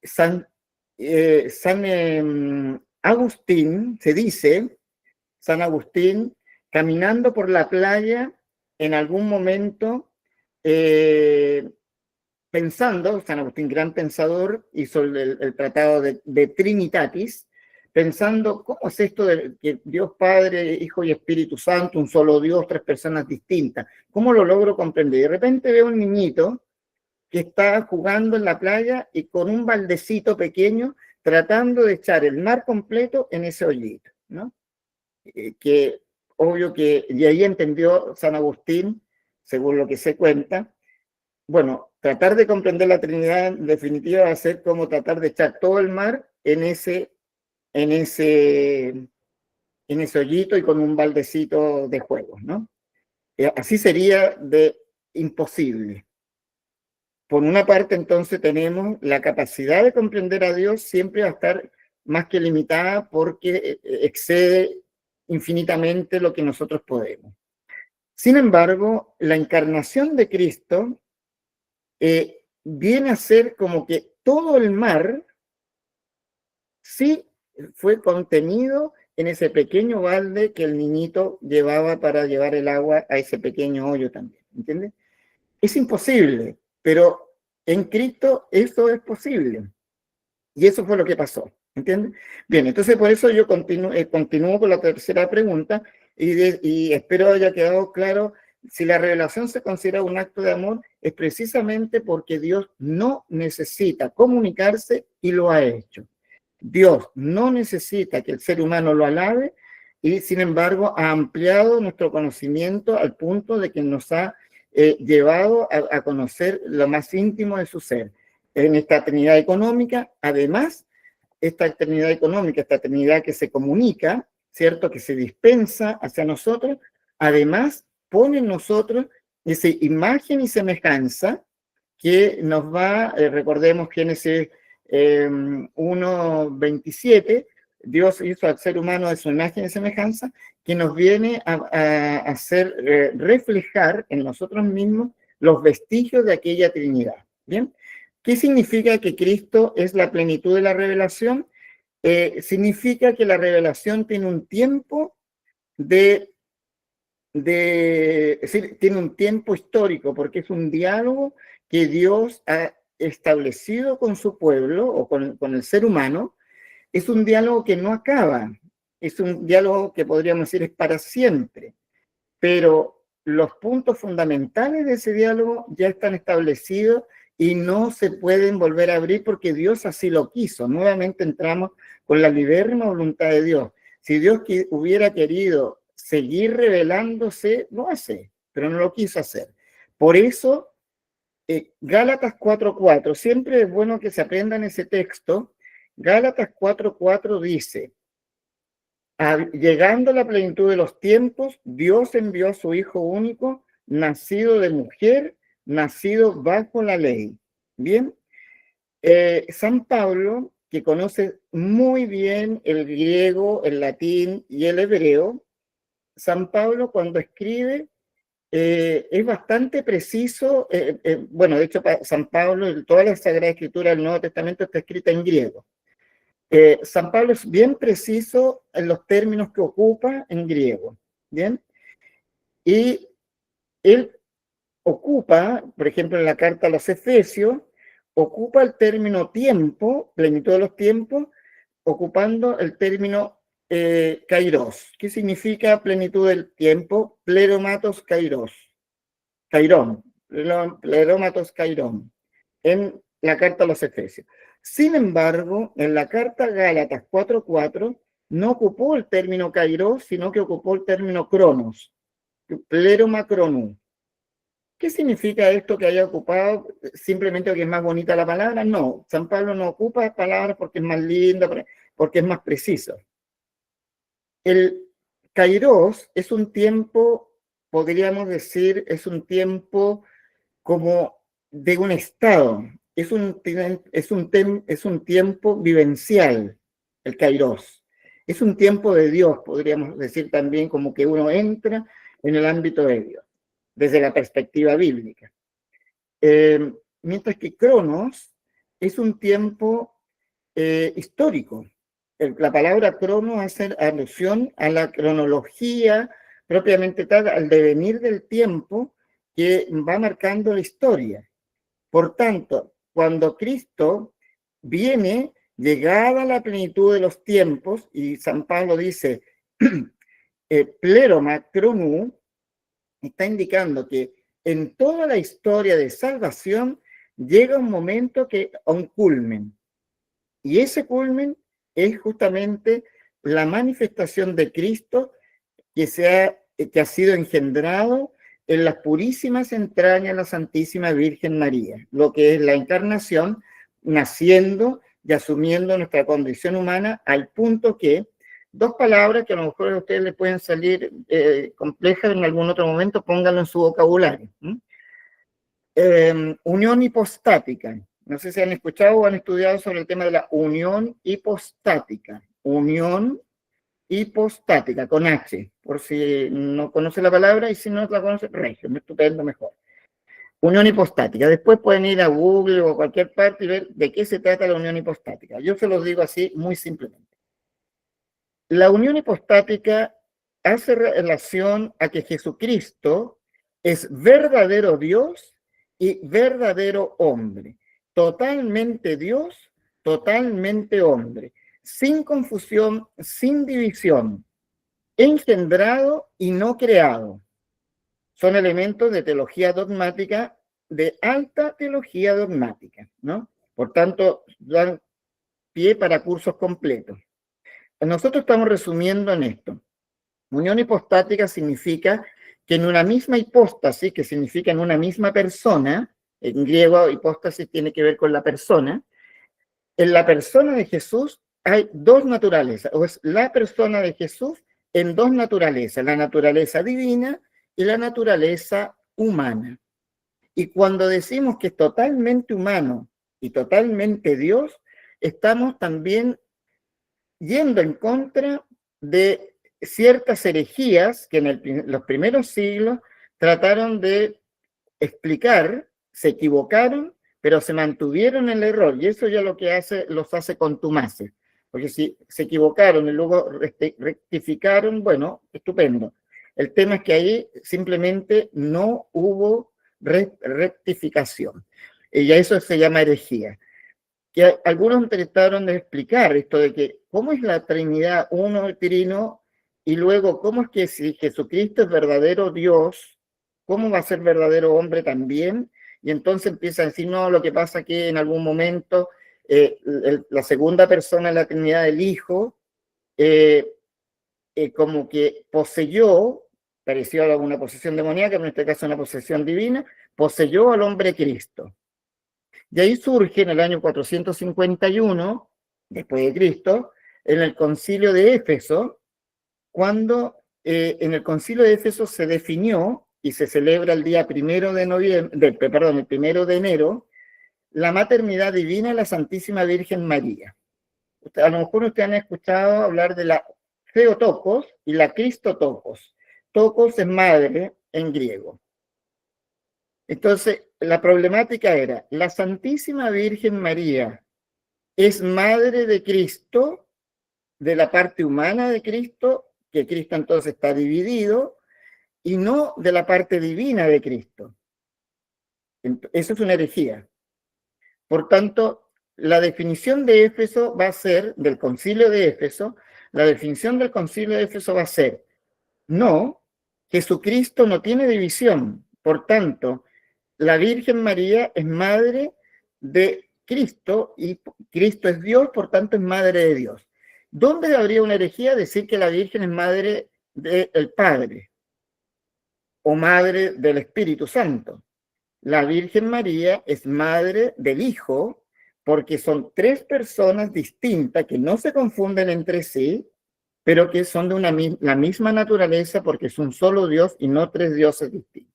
San Agustín, se dice, San Agustín, caminando por la playa, en algún momento, pensando, San Agustín, gran pensador, hizo el tratado de Trinitatis, pensando, ¿cómo es esto de que Dios Padre, Hijo y Espíritu Santo, un solo Dios, tres personas distintas? ¿Cómo lo logro comprender? Y de repente veo un niñito que está jugando en la playa y con un baldecito pequeño tratando de echar el mar completo en ese hoyito, ¿no? Que obvio que, y ahí entendió San Agustín, según lo que se cuenta, bueno, tratar de comprender la Trinidad en definitiva va a ser como tratar de echar todo el mar en ese hoyito y con un baldecito de juego, ¿no? Así sería de imposible. Por una parte, entonces, tenemos la capacidad de comprender a Dios siempre va a estar más que limitada porque excede infinitamente lo que nosotros podemos. Sin embargo, la encarnación de Cristo viene a ser como que todo el mar sí fue contenido en ese pequeño balde que el niñito llevaba para llevar el agua a ese pequeño hoyo también, ¿entiendes? Es imposible, pero en Cristo eso es posible. Y eso fue lo que pasó, ¿entiendes? Bien, entonces por eso yo continúo con la tercera pregunta y espero haya quedado claro. Si la revelación se considera un acto de amor, es precisamente porque Dios no necesita comunicarse y lo ha hecho. Dios no necesita que el ser humano lo alabe y, sin embargo, ha ampliado nuestro conocimiento al punto de que nos ha llevado a conocer lo más íntimo de su ser. En esta Trinidad económica, además, esta Trinidad económica, esta Trinidad que se comunica, ¿cierto?, que se dispensa hacia nosotros, además pone en nosotros esa imagen y semejanza que nos va, recordemos Génesis 1:27, Dios hizo al ser humano de su imagen y semejanza, que nos viene a hacer reflejar en nosotros mismos los vestigios de aquella Trinidad. ¿Bien? ¿Qué significa que Cristo es la plenitud de la revelación? Significa que la revelación tiene un tiempo es decir, tiene un tiempo histórico, porque es un diálogo que Dios ha establecido con su pueblo o con el ser humano. Es un diálogo que no acaba, es un diálogo que podríamos decir es para siempre, pero los puntos fundamentales de ese diálogo ya están establecidos y no se pueden volver a abrir porque Dios así lo quiso. Nuevamente entramos con la libérrima voluntad de Dios. Si Dios hubiera querido seguir revelándose, lo hace, pero no lo quiso hacer. Por eso, Gálatas 4:4, siempre es bueno que se aprendan ese texto. Gálatas 4:4 dice: llegando a la plenitud de los tiempos, Dios envió a su Hijo único, nacido de mujer, nacido bajo la ley. Bien, San Pablo, que conoce muy bien el griego, el latín y el hebreo, San Pablo cuando escribe es bastante preciso. Bueno, de hecho, San Pablo, toda la Sagrada Escritura del Nuevo Testamento está escrita en griego. San Pablo es bien preciso en los términos que ocupa en griego, ¿bien? Y él ocupa, por ejemplo, en la carta a los Efesios, ocupa el término tiempo, plenitud de los tiempos, ocupando el término kairos. ¿Qué significa plenitud del tiempo? Pleromatos kairos. Kairón, pleromatos kairón, en la carta a los Efesios. Sin embargo, en la carta Gálatas 4:4 no ocupó el término kairos, sino que ocupó el término cronos, pleroma cronum. ¿Qué significa esto que haya ocupado? ¿Simplemente porque es más bonita la palabra? No, San Pablo no ocupa palabras porque es más linda, porque es más preciso. El kairos es un tiempo, podríamos decir, es un tiempo como de un estado, es un tiempo vivencial, el Kairos. Es un tiempo de Dios, podríamos decir también, como que uno entra en el ámbito de Dios, desde la perspectiva bíblica. Mientras que Cronos es un tiempo histórico. La palabra crono hace alusión a la cronología propiamente tal, al devenir del tiempo que va marcando la historia. Por tanto, cuando Cristo viene, llegada la plenitud de los tiempos, y San Pablo dice, pleroma chronou, está indicando que en toda la historia de salvación llega un momento a un culmen. Y ese culmen es justamente la manifestación de Cristo que ha sido engendrado en las purísimas entrañas de la Santísima Virgen María, lo que es la encarnación, naciendo y asumiendo nuestra condición humana, al punto que, dos palabras que a lo mejor a ustedes les pueden salir complejas en algún otro momento, pónganlo en su vocabulario. Unión hipostática. No sé si han escuchado o han estudiado sobre el tema de la unión hipostática. Unión hipostática, con H, por si no conoce la palabra, y si no la conoce, regio, estupendo, mejor. Unión hipostática. Después pueden ir a Google o a cualquier parte y ver de qué se trata la unión hipostática. Yo se los digo así, muy simplemente. La unión hipostática hace relación a que Jesucristo es verdadero Dios y verdadero hombre. Totalmente Dios, totalmente hombre. Sin confusión, sin división. Engendrado y no creado. Son elementos de teología dogmática, de alta teología dogmática, ¿no? Por tanto, dan pie para cursos completos. Nosotros estamos resumiendo en esto. Unión hipostática significa que en una misma hipóstasis, que significa en una misma persona, en griego hipóstasis tiene que ver con la persona, en la persona de Jesús hay dos naturalezas, o es la persona de Jesús en dos naturalezas, la naturaleza divina y la naturaleza humana. Y cuando decimos que es totalmente humano y totalmente Dios, estamos también yendo en contra de ciertas herejías que en los primeros siglos trataron de explicar, se equivocaron, pero se mantuvieron en el error, y eso ya lo que los hace contumaces, porque si se equivocaron y luego rectificaron, bueno, estupendo. El tema es que ahí simplemente no hubo rectificación, y a eso se llama herejía. Que algunos trataron de explicar esto de que cómo es la Trinidad, uno, el trino, y luego cómo es que si Jesucristo es verdadero Dios, ¿cómo va a ser verdadero hombre también? Y entonces empieza a decir, no, lo que pasa es que en algún momento la segunda persona de la Trinidad, el Hijo, como que poseyó, pareció a una posesión demoníaca, pero en este caso una posesión divina, poseyó al hombre Cristo. Y ahí surge en el año 451, después de Cristo, en el concilio de Éfeso, cuando en el concilio de Éfeso se definió, y se celebra el día 1 de enero, la maternidad divina de la Santísima Virgen María. A lo mejor ustedes han escuchado hablar de la Theotokos y la Christotokos. Tokos es madre en griego. Entonces, la problemática era, ¿la Santísima Virgen María es madre de Cristo, de la parte humana de Cristo, que Cristo entonces está dividido, y no de la parte divina de Cristo? Eso es una herejía. Por tanto, la definición de Éfeso va a ser, del concilio de Éfeso, la definición del concilio de Éfeso va a ser, no, Jesucristo no tiene división, por tanto, la Virgen María es madre de Cristo y Cristo es Dios, por tanto es madre de Dios. ¿Dónde habría una herejía decir que la Virgen es madre del Padre o madre del Espíritu Santo? La Virgen María es madre del Hijo porque son tres personas distintas que no se confunden entre sí, pero que son de la misma naturaleza porque es un solo Dios y no tres dioses distintos.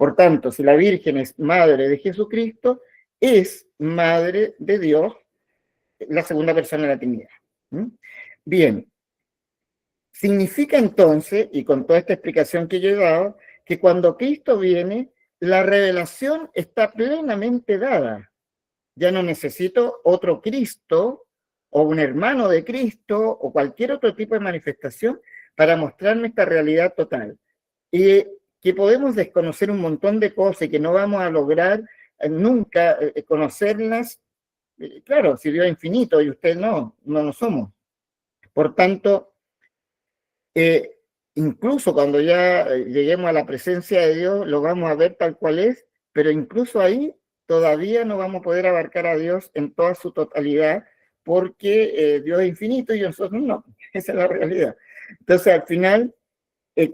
Por tanto, si la Virgen es madre de Jesucristo, es madre de Dios, la segunda persona de la Trinidad. ¿Mm? Bien, significa entonces, y con toda esta explicación que yo he dado, que cuando Cristo viene, la revelación está plenamente dada. Ya no necesito otro Cristo o un hermano de Cristo o cualquier otro tipo de manifestación para mostrarme esta realidad total. Y que podemos desconocer un montón de cosas y que no vamos a lograr nunca conocerlas. Claro, si Dios es infinito y usted no lo somos. Por tanto, incluso cuando ya lleguemos a la presencia de Dios, lo vamos a ver tal cual es, pero incluso ahí todavía no vamos a poder abarcar a Dios en toda su totalidad, porque Dios es infinito y nosotros no. Esa es la realidad. Entonces, al final,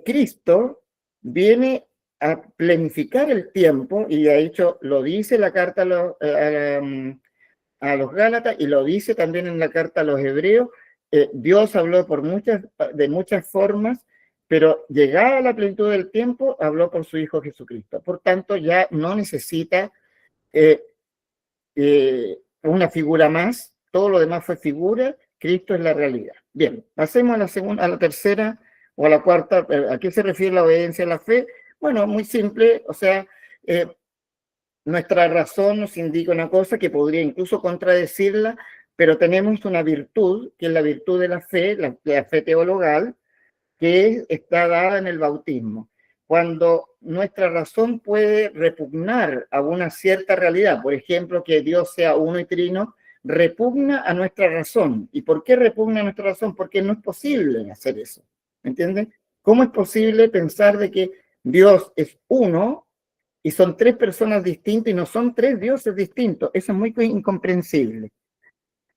Cristo viene a planificar el tiempo, y de hecho lo dice la carta a los Gálatas y lo dice también en la carta a los Hebreos. Dios habló de muchas formas, pero llegada a la plenitud del tiempo, habló por su Hijo Jesucristo. Por tanto, ya no necesita una figura más, todo lo demás fue figura, Cristo es la realidad. Bien, pasemos a la tercera o a la cuarta. ¿A qué se refiere la obediencia a la fe? Bueno, muy simple, o sea, nuestra razón nos indica una cosa que podría incluso contradecirla, pero tenemos una virtud, que es la virtud de la fe teologal, que está dada en el bautismo. Cuando nuestra razón puede repugnar a una cierta realidad, por ejemplo, que Dios sea uno y trino, repugna a nuestra razón. ¿Y por qué repugna a nuestra razón? Porque no es posible hacer eso. ¿Me entienden? ¿Cómo es posible pensar de que Dios es uno y son tres personas distintas y no son tres dioses distintos? Eso es muy incomprensible.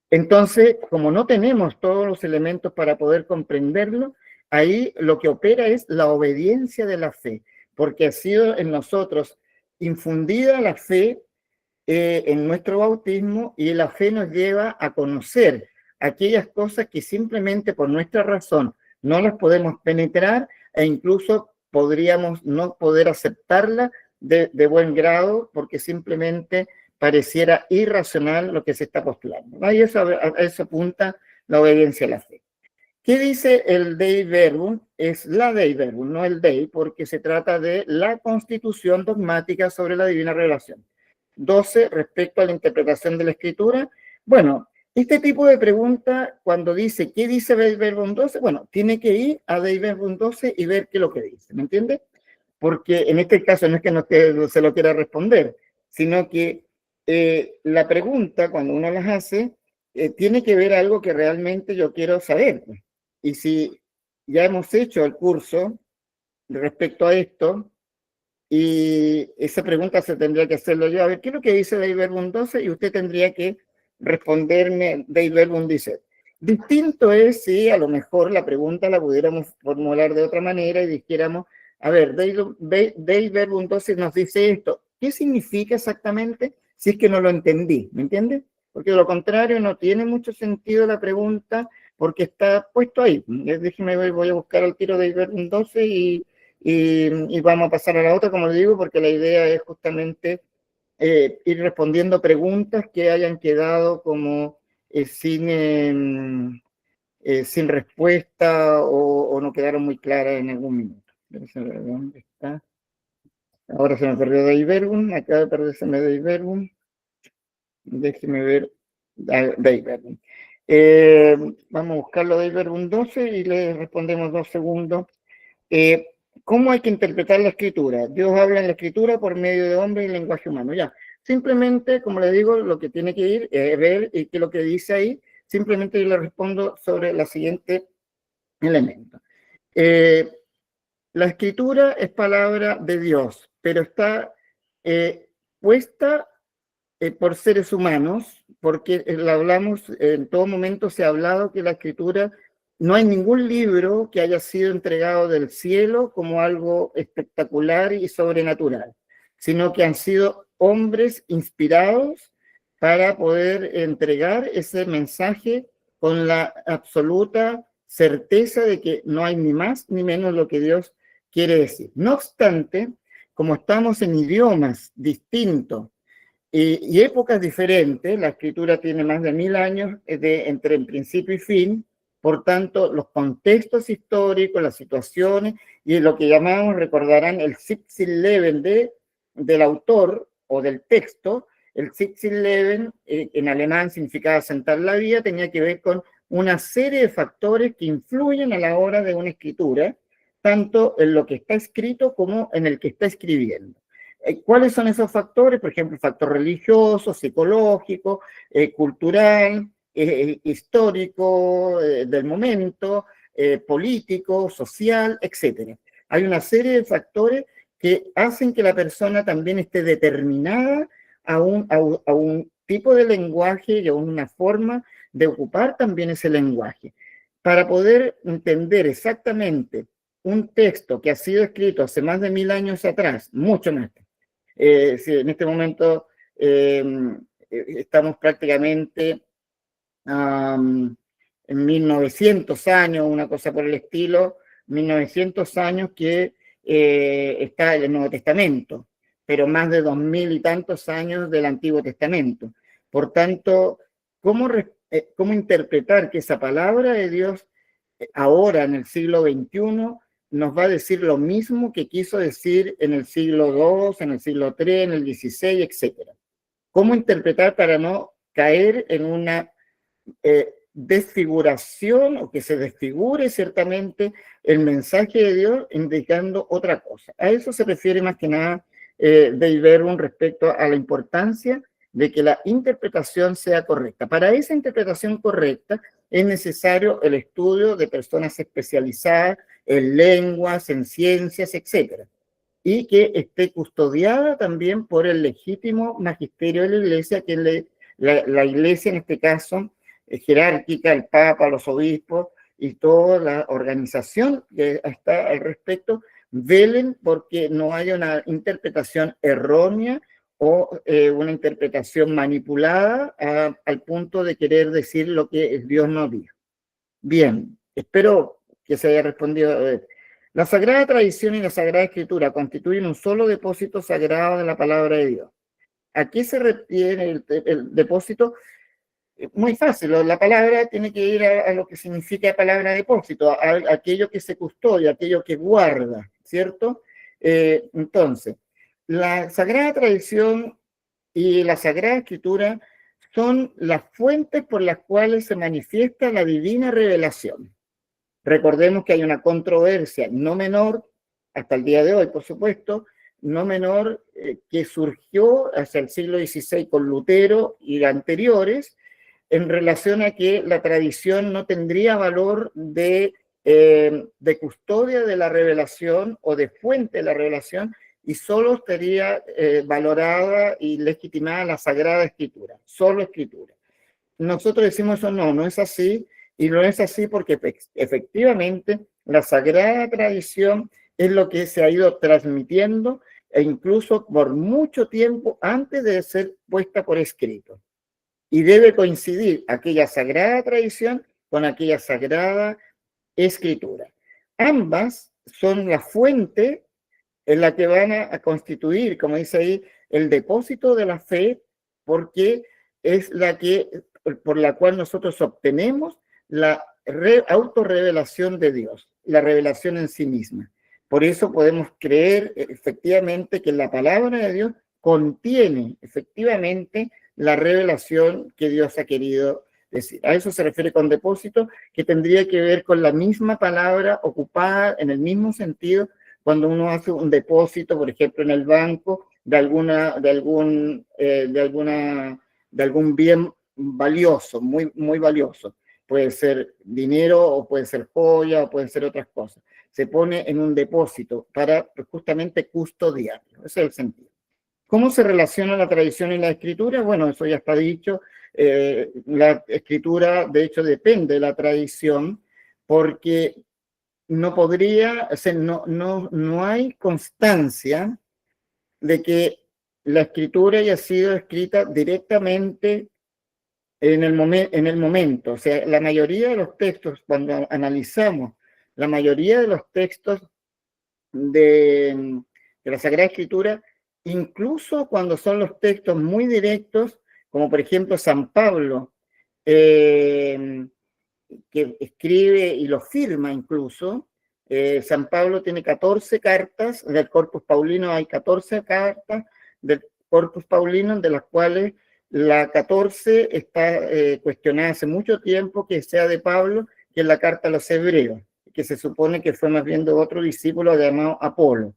Entonces, como no tenemos todos los elementos para poder comprenderlo, ahí lo que opera es la obediencia de la fe, porque ha sido en nosotros infundida la fe en nuestro bautismo, y la fe nos lleva a conocer aquellas cosas que simplemente por nuestra razón no las podemos penetrar, e incluso podríamos no poder aceptarla de buen grado, porque simplemente pareciera irracional lo que se está postulando. ¿No? Y a eso apunta la obediencia a la fe. ¿Qué dice el Dei Verbum? Es la Dei Verbum, no el Dei, porque se trata de la constitución dogmática sobre la divina revelación. 12, respecto a la interpretación de la Escritura. Bueno, este tipo de pregunta, cuando dice, ¿qué dice Dei Verbum 12? Bueno, tiene que ir a Dei Verbum 12 y ver qué es lo que dice, ¿me entiende? Porque en este caso no es que no se lo quiera responder, sino que la pregunta, cuando uno las hace, tiene que ver algo que realmente yo quiero saber. Y si ya hemos hecho el curso respecto a esto, y esa pregunta se tendría que hacerlo yo, a ver, ¿qué es lo que dice Dei Verbum 12? Y usted tendría que responderme, Dei Verbum dice. Distinto es si a lo mejor la pregunta la pudiéramos formular de otra manera y dijéramos, a ver, Dei Verbum 12 nos dice esto. ¿Qué significa exactamente? Si es que no lo entendí, ¿me entiende? Porque de lo contrario no tiene mucho sentido la pregunta, porque está puesto ahí. Déjeme, voy a buscar al tiro Dei Verbum 12 y vamos a pasar a la otra, como le digo, porque la idea es justamente ir respondiendo preguntas que hayan quedado como sin respuesta o no quedaron muy claras en algún minuto. ¿Dónde está? Ahora se me perdió Dei Verbum, acaba de perderse Dei Verbum. Déjeme ver Dei Verbum. Vamos a buscarlo Dei Verbum 12 y le respondemos 2 segundos. ¿Cómo hay que interpretar la Escritura? Dios habla en la Escritura por medio de hombres y lenguaje humano. Ya, simplemente, como le digo, lo que tiene que ir ver y que lo que dice ahí, simplemente yo le respondo sobre la siguiente elemento. La Escritura es palabra de Dios, pero está puesta por seres humanos, porque hablamos, en todo momento se ha hablado que la Escritura, no hay ningún libro que haya sido entregado del cielo como algo espectacular y sobrenatural, sino que han sido hombres inspirados para poder entregar ese mensaje con la absoluta certeza de que no hay ni más ni menos lo que Dios quiere decir. No obstante, como estamos en idiomas distintos y épocas diferentes, la escritura tiene más de 1000 años entre en principio y fin, por tanto, los contextos históricos, las situaciones y lo que llamamos, recordarán, el Sitzenleben del autor o del texto. El Sitzenleben, en alemán significaba sentar la vida, tenía que ver con una serie de factores que influyen a la hora de una escritura, tanto en lo que está escrito como en el que está escribiendo. ¿Cuáles son esos factores? Por ejemplo, el factor religioso, psicológico, cultural, histórico, del momento, político, social, etc. Hay una serie de factores que hacen que la persona también esté determinada a un tipo de lenguaje y a una forma de ocupar también ese lenguaje. Para poder entender exactamente un texto que ha sido escrito hace más de 1000 años atrás, mucho más. Si en este momento estamos prácticamente en 1900 años, una cosa por el estilo, 1900 años que está el Nuevo Testamento, pero más de 2000 y tantos años del Antiguo Testamento. Por tanto, ¿cómo interpretar que esa palabra de Dios ahora en el siglo XXI nos va a decir lo mismo que quiso decir en el siglo II, en el siglo III, en el XVI, etc.? ¿Cómo interpretar para no caer en una desfiguración o que se desfigure ciertamente el mensaje de Dios indicando otra cosa? A eso se refiere más que nada Dave Bergman respecto a la importancia de que la interpretación sea correcta. Para esa interpretación correcta es necesario el estudio de personas especializadas en lenguas, en ciencias, etc. Y que esté custodiada también por el legítimo magisterio de la Iglesia, que es la Iglesia en este caso jerárquica, el Papa, los obispos y toda la organización que está al respecto, velen porque no haya una interpretación errónea o una interpretación manipulada al punto de querer decir lo que Dios no dijo. Bien, espero que se haya respondido. La Sagrada Tradición y la Sagrada Escritura constituyen un solo depósito sagrado de la palabra de Dios. ¿A qué se refiere el depósito? Muy fácil, la palabra tiene que ir a lo que significa palabra depósito, a aquello que se custodia, aquello que guarda, ¿cierto? Entonces, la Sagrada Tradición y la Sagrada Escritura son las fuentes por las cuales se manifiesta la divina revelación. Recordemos que hay una controversia no menor, hasta el día de hoy, por supuesto, no menor, que surgió hacia el siglo XVI con Lutero y anteriores, en relación a que la tradición no tendría valor de custodia de la revelación o de fuente de la revelación, y solo estaría valorada y legitimada la Sagrada Escritura, solo Escritura. Nosotros decimos eso no es así, y no es así porque efectivamente la Sagrada Tradición es lo que se ha ido transmitiendo e incluso por mucho tiempo antes de ser puesta por escrito. Y debe coincidir aquella Sagrada Tradición con aquella Sagrada Escritura. Ambas son la fuente en la que van a constituir, como dice ahí, el depósito de la fe, porque es por la cual nosotros obtenemos la autorrevelación de Dios, la revelación en sí misma. Por eso podemos creer efectivamente que la palabra de Dios contiene efectivamente la revelación que Dios ha querido decir. A eso se refiere con depósito, que tendría que ver con la misma palabra ocupada en el mismo sentido cuando uno hace un depósito, por ejemplo, en el banco, de algún bien valioso, muy, muy valioso. Puede ser dinero o puede ser joya o pueden ser otras cosas. Se pone en un depósito para justamente custodiarlo. Ese es el sentido. ¿Cómo se relaciona la tradición y la escritura? Bueno, eso ya está dicho. La escritura, de hecho, depende de la tradición, porque no hay constancia de que la escritura haya sido escrita directamente en el momento. O sea, la mayoría de los textos, cuando analizamos la mayoría de los textos que de la Sagrada Escritura, incluso cuando son los textos muy directos, como por ejemplo San Pablo, que escribe y lo firma incluso. San Pablo tiene 14 cartas, del Corpus Paulino hay 14 cartas del Corpus Paulino, de las cuales la 14 está cuestionada hace mucho tiempo que sea de Pablo, que es la carta a los hebreos, que se supone que fue más bien de otro discípulo llamado Apolo.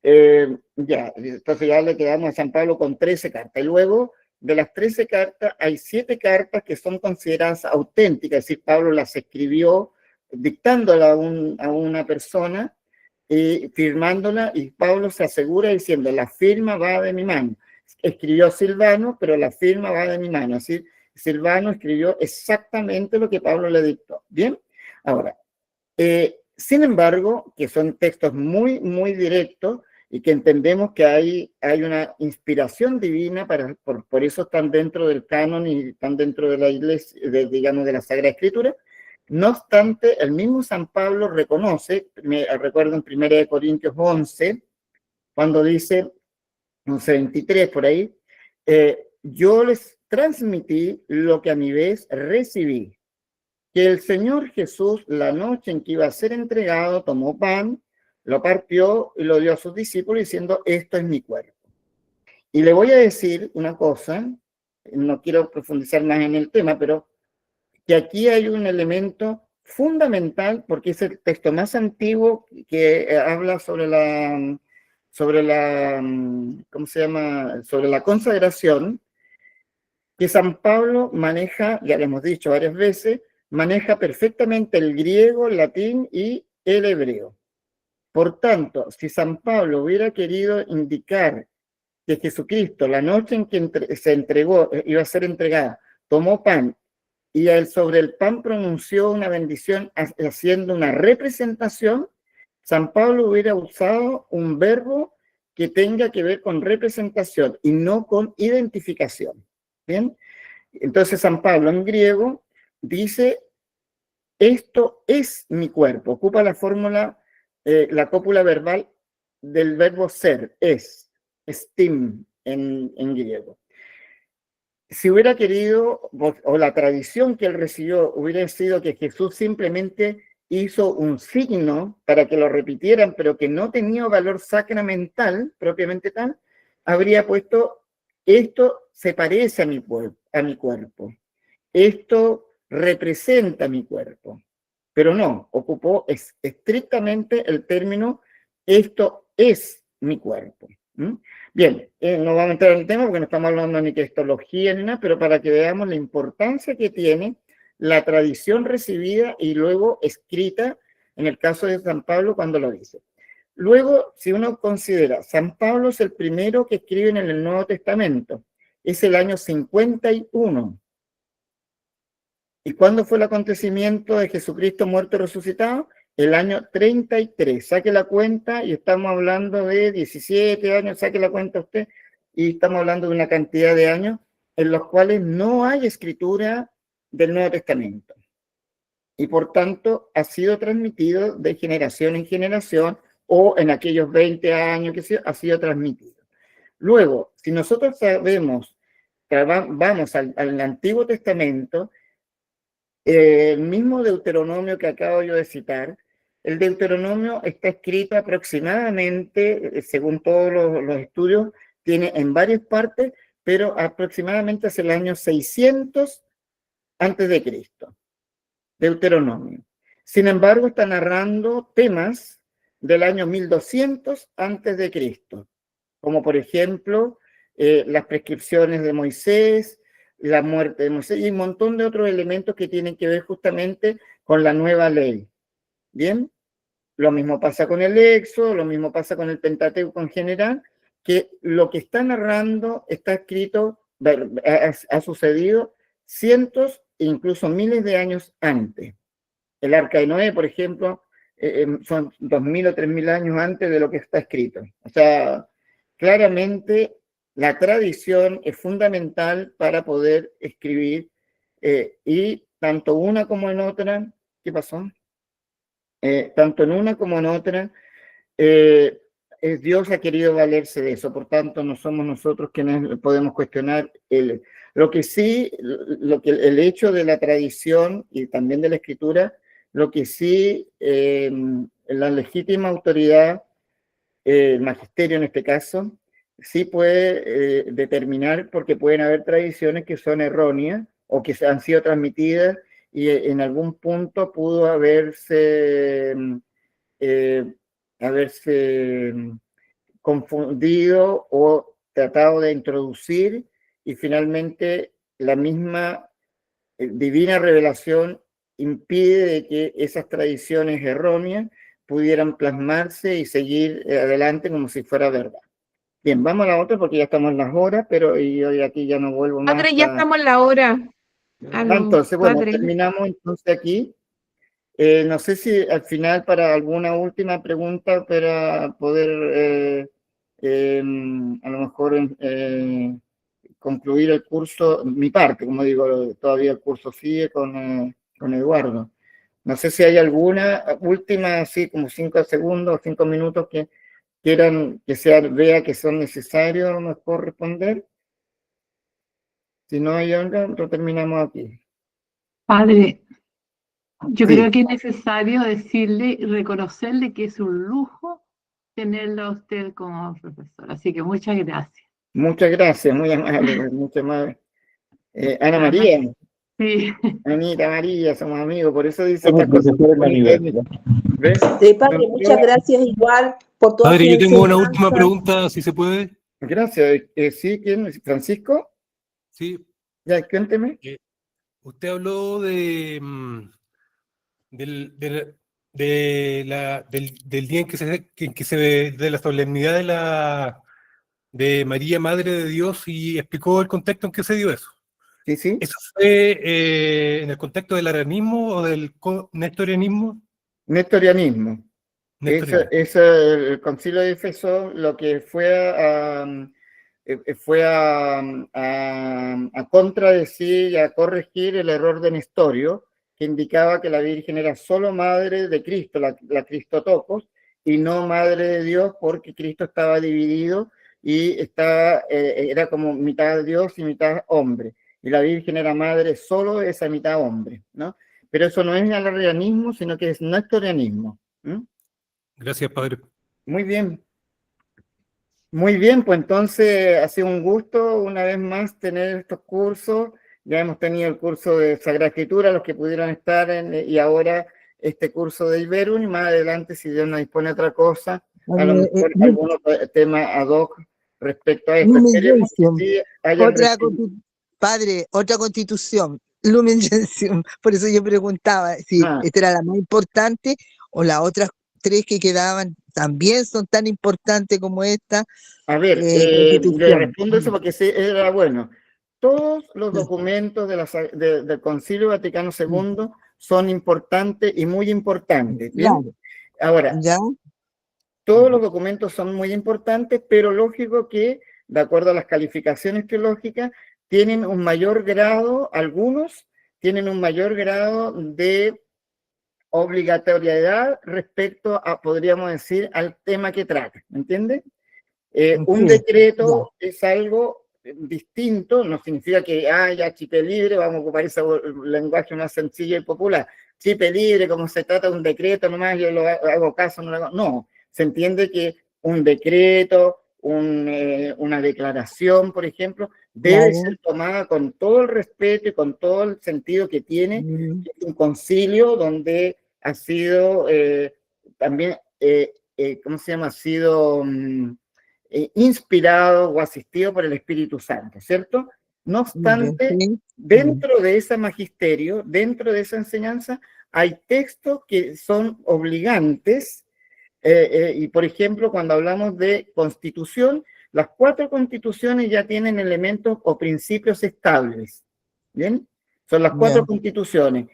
Entonces ya le quedamos a San Pablo con 13 cartas. Y luego, de las 13 cartas, hay 7 cartas que son consideradas auténticas, es decir, Pablo las escribió dictándola a una persona y firmándola, y Pablo se asegura diciendo, la firma va de mi mano. Escribió Silvano, pero la firma va de mi mano. Así, Silvano escribió exactamente lo que Pablo le dictó. Bien, ahora, sin embargo, que son textos muy, muy directos y que entendemos que hay una inspiración divina, por eso están dentro del canon y están dentro de la iglesia, digamos, de la Sagrada Escritura. No obstante, el mismo San Pablo reconoce, recuerdo en 1 Corintios 11, cuando dice, 11:23 por ahí, yo les transmití lo que a mi vez recibí, que el Señor Jesús, la noche en que iba a ser entregado, tomó pan, lo partió y lo dio a sus discípulos diciendo, esto es mi cuerpo. Y le voy a decir una cosa, no quiero profundizar más en el tema, pero que aquí hay un elemento fundamental, porque es el texto más antiguo que habla sobre la, ¿cómo se llama? Sobre la consagración, que San Pablo maneja, ya lo hemos dicho varias veces, maneja perfectamente el griego, el latín y el hebreo. Por tanto, si San Pablo hubiera querido indicar que Jesucristo, la noche en que se entregó, iba a ser entregada, tomó pan y sobre el pan pronunció una bendición haciendo una representación, San Pablo hubiera usado un verbo que tenga que ver con representación y no con identificación. ¿Bien? Entonces San Pablo en griego dice, esto es mi cuerpo, ocupa la fórmula, la cópula verbal del verbo ser, es, estim en griego. Si hubiera querido, o la tradición que él recibió hubiera sido que Jesús simplemente hizo un signo para que lo repitieran, pero que no tenía valor sacramental, propiamente tal, habría puesto, esto se parece a mi cuerpo, esto representa mi cuerpo, pero no, ocupó estrictamente el término, esto es mi cuerpo. Bien, no vamos a entrar en el tema porque no estamos hablando ni de cristología ni nada, pero para que veamos la importancia que tiene la tradición recibida y luego escrita, en el caso de San Pablo cuando lo dice. Luego, si uno considera, San Pablo es el primero que escribe en el Nuevo Testamento, es el año 51. ¿Y cuándo fue el acontecimiento de Jesucristo muerto y resucitado? El año 33. Saque la cuenta y estamos hablando de 17 años, saque la cuenta usted, y estamos hablando de una cantidad de años en los cuales no hay escritura del Nuevo Testamento. Y por tanto ha sido transmitido de generación en generación o en aquellos 20 años que ha sido transmitido. Luego, si nosotros sabemos, vamos al Antiguo Testamento, el mismo Deuteronomio que acabo yo de citar, el Deuteronomio está escrito aproximadamente, según todos los estudios, tiene en varias partes, pero aproximadamente hacia el año 600 antes de Cristo. Deuteronomio. Sin embargo, está narrando temas del año 1200 antes de Cristo, como por ejemplo las prescripciones de Moisés, la muerte de Moisés y un montón de otros elementos que tienen que ver justamente con la nueva ley. ¿Bien? Lo mismo pasa con el Éxodo, lo mismo pasa con el Pentateuco en general, que lo que está narrando está escrito, ha sucedido cientos e incluso miles de años antes. El Arca de Noé, por ejemplo, son 2000 o 3000 años antes de lo que está escrito. O sea, claramente la tradición es fundamental para poder escribir y tanto una como en otra, ¿qué pasó? Tanto en una como en otra, Dios ha querido valerse de eso, por tanto no somos nosotros quienes podemos cuestionar lo que sí, el hecho de la tradición y también de la escritura, lo que sí la legítima autoridad, el magisterio en este caso, sí puede determinar, porque pueden haber tradiciones que son erróneas o que han sido transmitidas y en algún punto pudo haberse confundido o tratado de introducir, y finalmente la misma divina revelación impide de que esas tradiciones erróneas pudieran plasmarse y seguir adelante como si fuera verdad. Bien, vamos a la otra porque ya estamos en las horas, pero yo de aquí ya no vuelvo más. Padre, ya estamos en la hora. Entonces, bueno, Padre. terminamos entonces aquí. No sé si al final para alguna última pregunta para poder a lo mejor concluir el curso, mi parte, como digo, todavía el curso sigue con Eduardo. No sé si hay alguna última, así como 5 segundos, 5 minutos que quieran vea que son necesarios a lo mejor responder. Si no hay algo, lo terminamos aquí. Padre, yo Sí. creo que es necesario decirle y reconocerle que es un lujo tenerlo a usted como profesor. Así que muchas gracias. Muchas gracias, muy amable, muchas amable. Ana María, Sí. Anita María, somos amigos, por eso dice Somos estas cosas profesores en la politécnicas. ¿Ves? Sí, padre, muchas gracias igual por toda Padre, su yo tengo una última enseñanza. pregunta, si se puede. Gracias. ¿Sí? ¿Quién? ¿Francisco? Sí, Ya, cuénteme. usted habló del día en que se de la solemnidad de María, Madre de Dios, y explicó el contexto en que se dio eso. Sí, sí. ¿Eso fue en el contexto del arianismo o del nestorianismo? Nestorianismo. Nestorianismo. El concilio de Éfeso lo que fue a contradecir y a corregir el error de Nestorio, que indicaba que la Virgen era solo madre de Cristo, la Cristotocos, y no madre de Dios, porque Cristo estaba dividido y era como mitad Dios y mitad hombre, y la Virgen era madre solo de esa mitad hombre, ¿no? Pero eso no es arianismo, sino que es nestorianismo. Gracias, padre. Muy bien. Muy bien, pues entonces ha sido un gusto una vez más tener estos cursos. Ya hemos tenido el curso de Sagrada Escritura, los que pudieron estar y ahora este curso de Iberum, y más adelante, si Dios nos dispone otra cosa, a lo mejor algún otro tema ad hoc respecto a esto. Esperemos que sí hayan Padre, otra constitución, Lumen Gentium. Por eso yo preguntaba si esta era la más importante o las otras 3 que quedaban también son tan importantes como esta. A ver, le respondo eso porque sí, era bueno. Todos los documentos del Concilio Vaticano II son importantes y muy importantes. ¿Bien? Claro. Ahora, ¿Ya? Todos los documentos son muy importantes, pero lógico que, de acuerdo a las calificaciones teológicas, tienen un mayor grado, algunos tienen un mayor grado de obligatoriedad respecto a, podríamos decir, al tema que trata, ¿me entiende? Un decreto es algo distinto, no significa que ya chipe libre, vamos a ocupar ese lenguaje más sencillo y popular, chipe libre, como se trata de un decreto, nomás yo lo hago caso, no lo hago, no, se entiende que un decreto, una declaración, por ejemplo, debe ser tomada con todo el respeto y con todo el sentido que tiene un concilio donde ha sido también, ¿cómo se llama? Ha sido inspirado o asistido por el Espíritu Santo, ¿cierto? No obstante, dentro de ese magisterio, dentro de esa enseñanza, hay textos que son obligantes, y por ejemplo, cuando hablamos de constitución, las 4 constituciones ya tienen elementos o principios estables, ¿bien? Son las 4 constituciones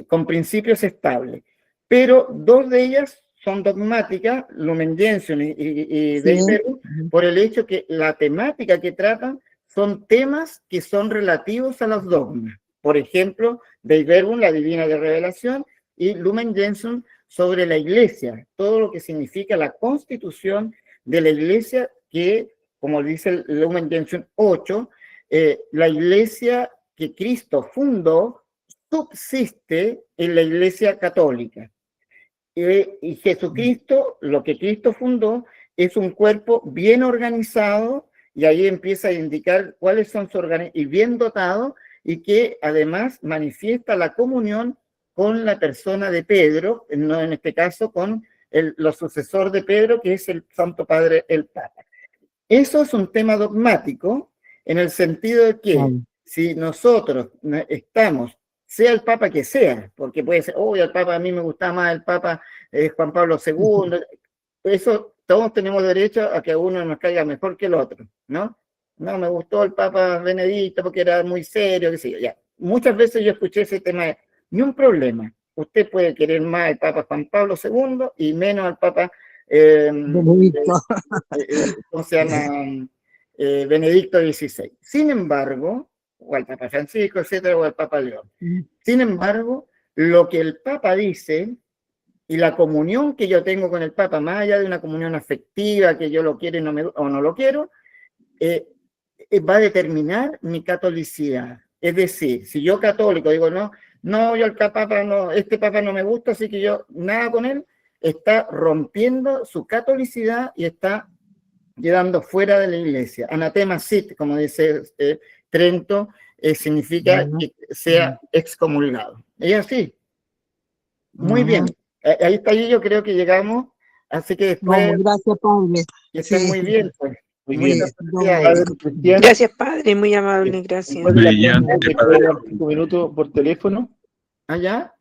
con principios estables, pero 2 de ellas son dogmáticas, Lumen Gentium y Dei Verbum, por el hecho que la temática que tratan son temas que son relativos a los dogmas. Por ejemplo, Dei Verbum, la divina de revelación, y Lumen Gentium sobre la Iglesia, todo lo que significa la constitución de la Iglesia, que, como dice el Lumen Gentium 8, la Iglesia que Cristo fundó subsiste en la Iglesia católica. Y Jesucristo, lo que Cristo fundó, es un cuerpo bien organizado, y ahí empieza a indicar cuáles son sus órganos, y bien dotado, y que además manifiesta la comunión con la persona de Pedro, no en este caso con los sucesor de Pedro, que es el Santo Padre, el Papa. Eso es un tema dogmático, en el sentido de que si nosotros estamos, sea el Papa que sea, porque puede ser, el Papa a mí me gusta más, el Papa Juan Pablo II, eso todos tenemos derecho a que a uno nos caiga mejor que el otro, ¿no? No, me gustó el Papa Benedicto porque era muy serio, qué sé yo, ya. Muchas veces yo escuché ese tema, ni un problema, usted puede querer más al Papa Juan Pablo II y menos al Papa ¿cómo se llama? Benedicto XVI. Sin embargo, o al Papa Francisco, etcétera, o al Papa León. Sin embargo, lo que el Papa dice y la comunión que yo tengo con el Papa, más allá de una comunión afectiva, que yo lo quiero o no lo quiero, va a determinar mi catolicidad. Es decir, si yo católico digo, no, yo el Papa no, este Papa no me gusta, así que yo nada con él, está rompiendo su catolicidad y está quedando fuera de la Iglesia. Anatema sit, como dice Trento, significa que sea excomulgado. Es así. Muy bien. Ahí está, yo creo que llegamos. Así que después... gracias, Padre. Que estén muy bien, pues. Muy bien. Gracias, Padre, muy amable, gracias. Un minuto por teléfono. ¿Allá?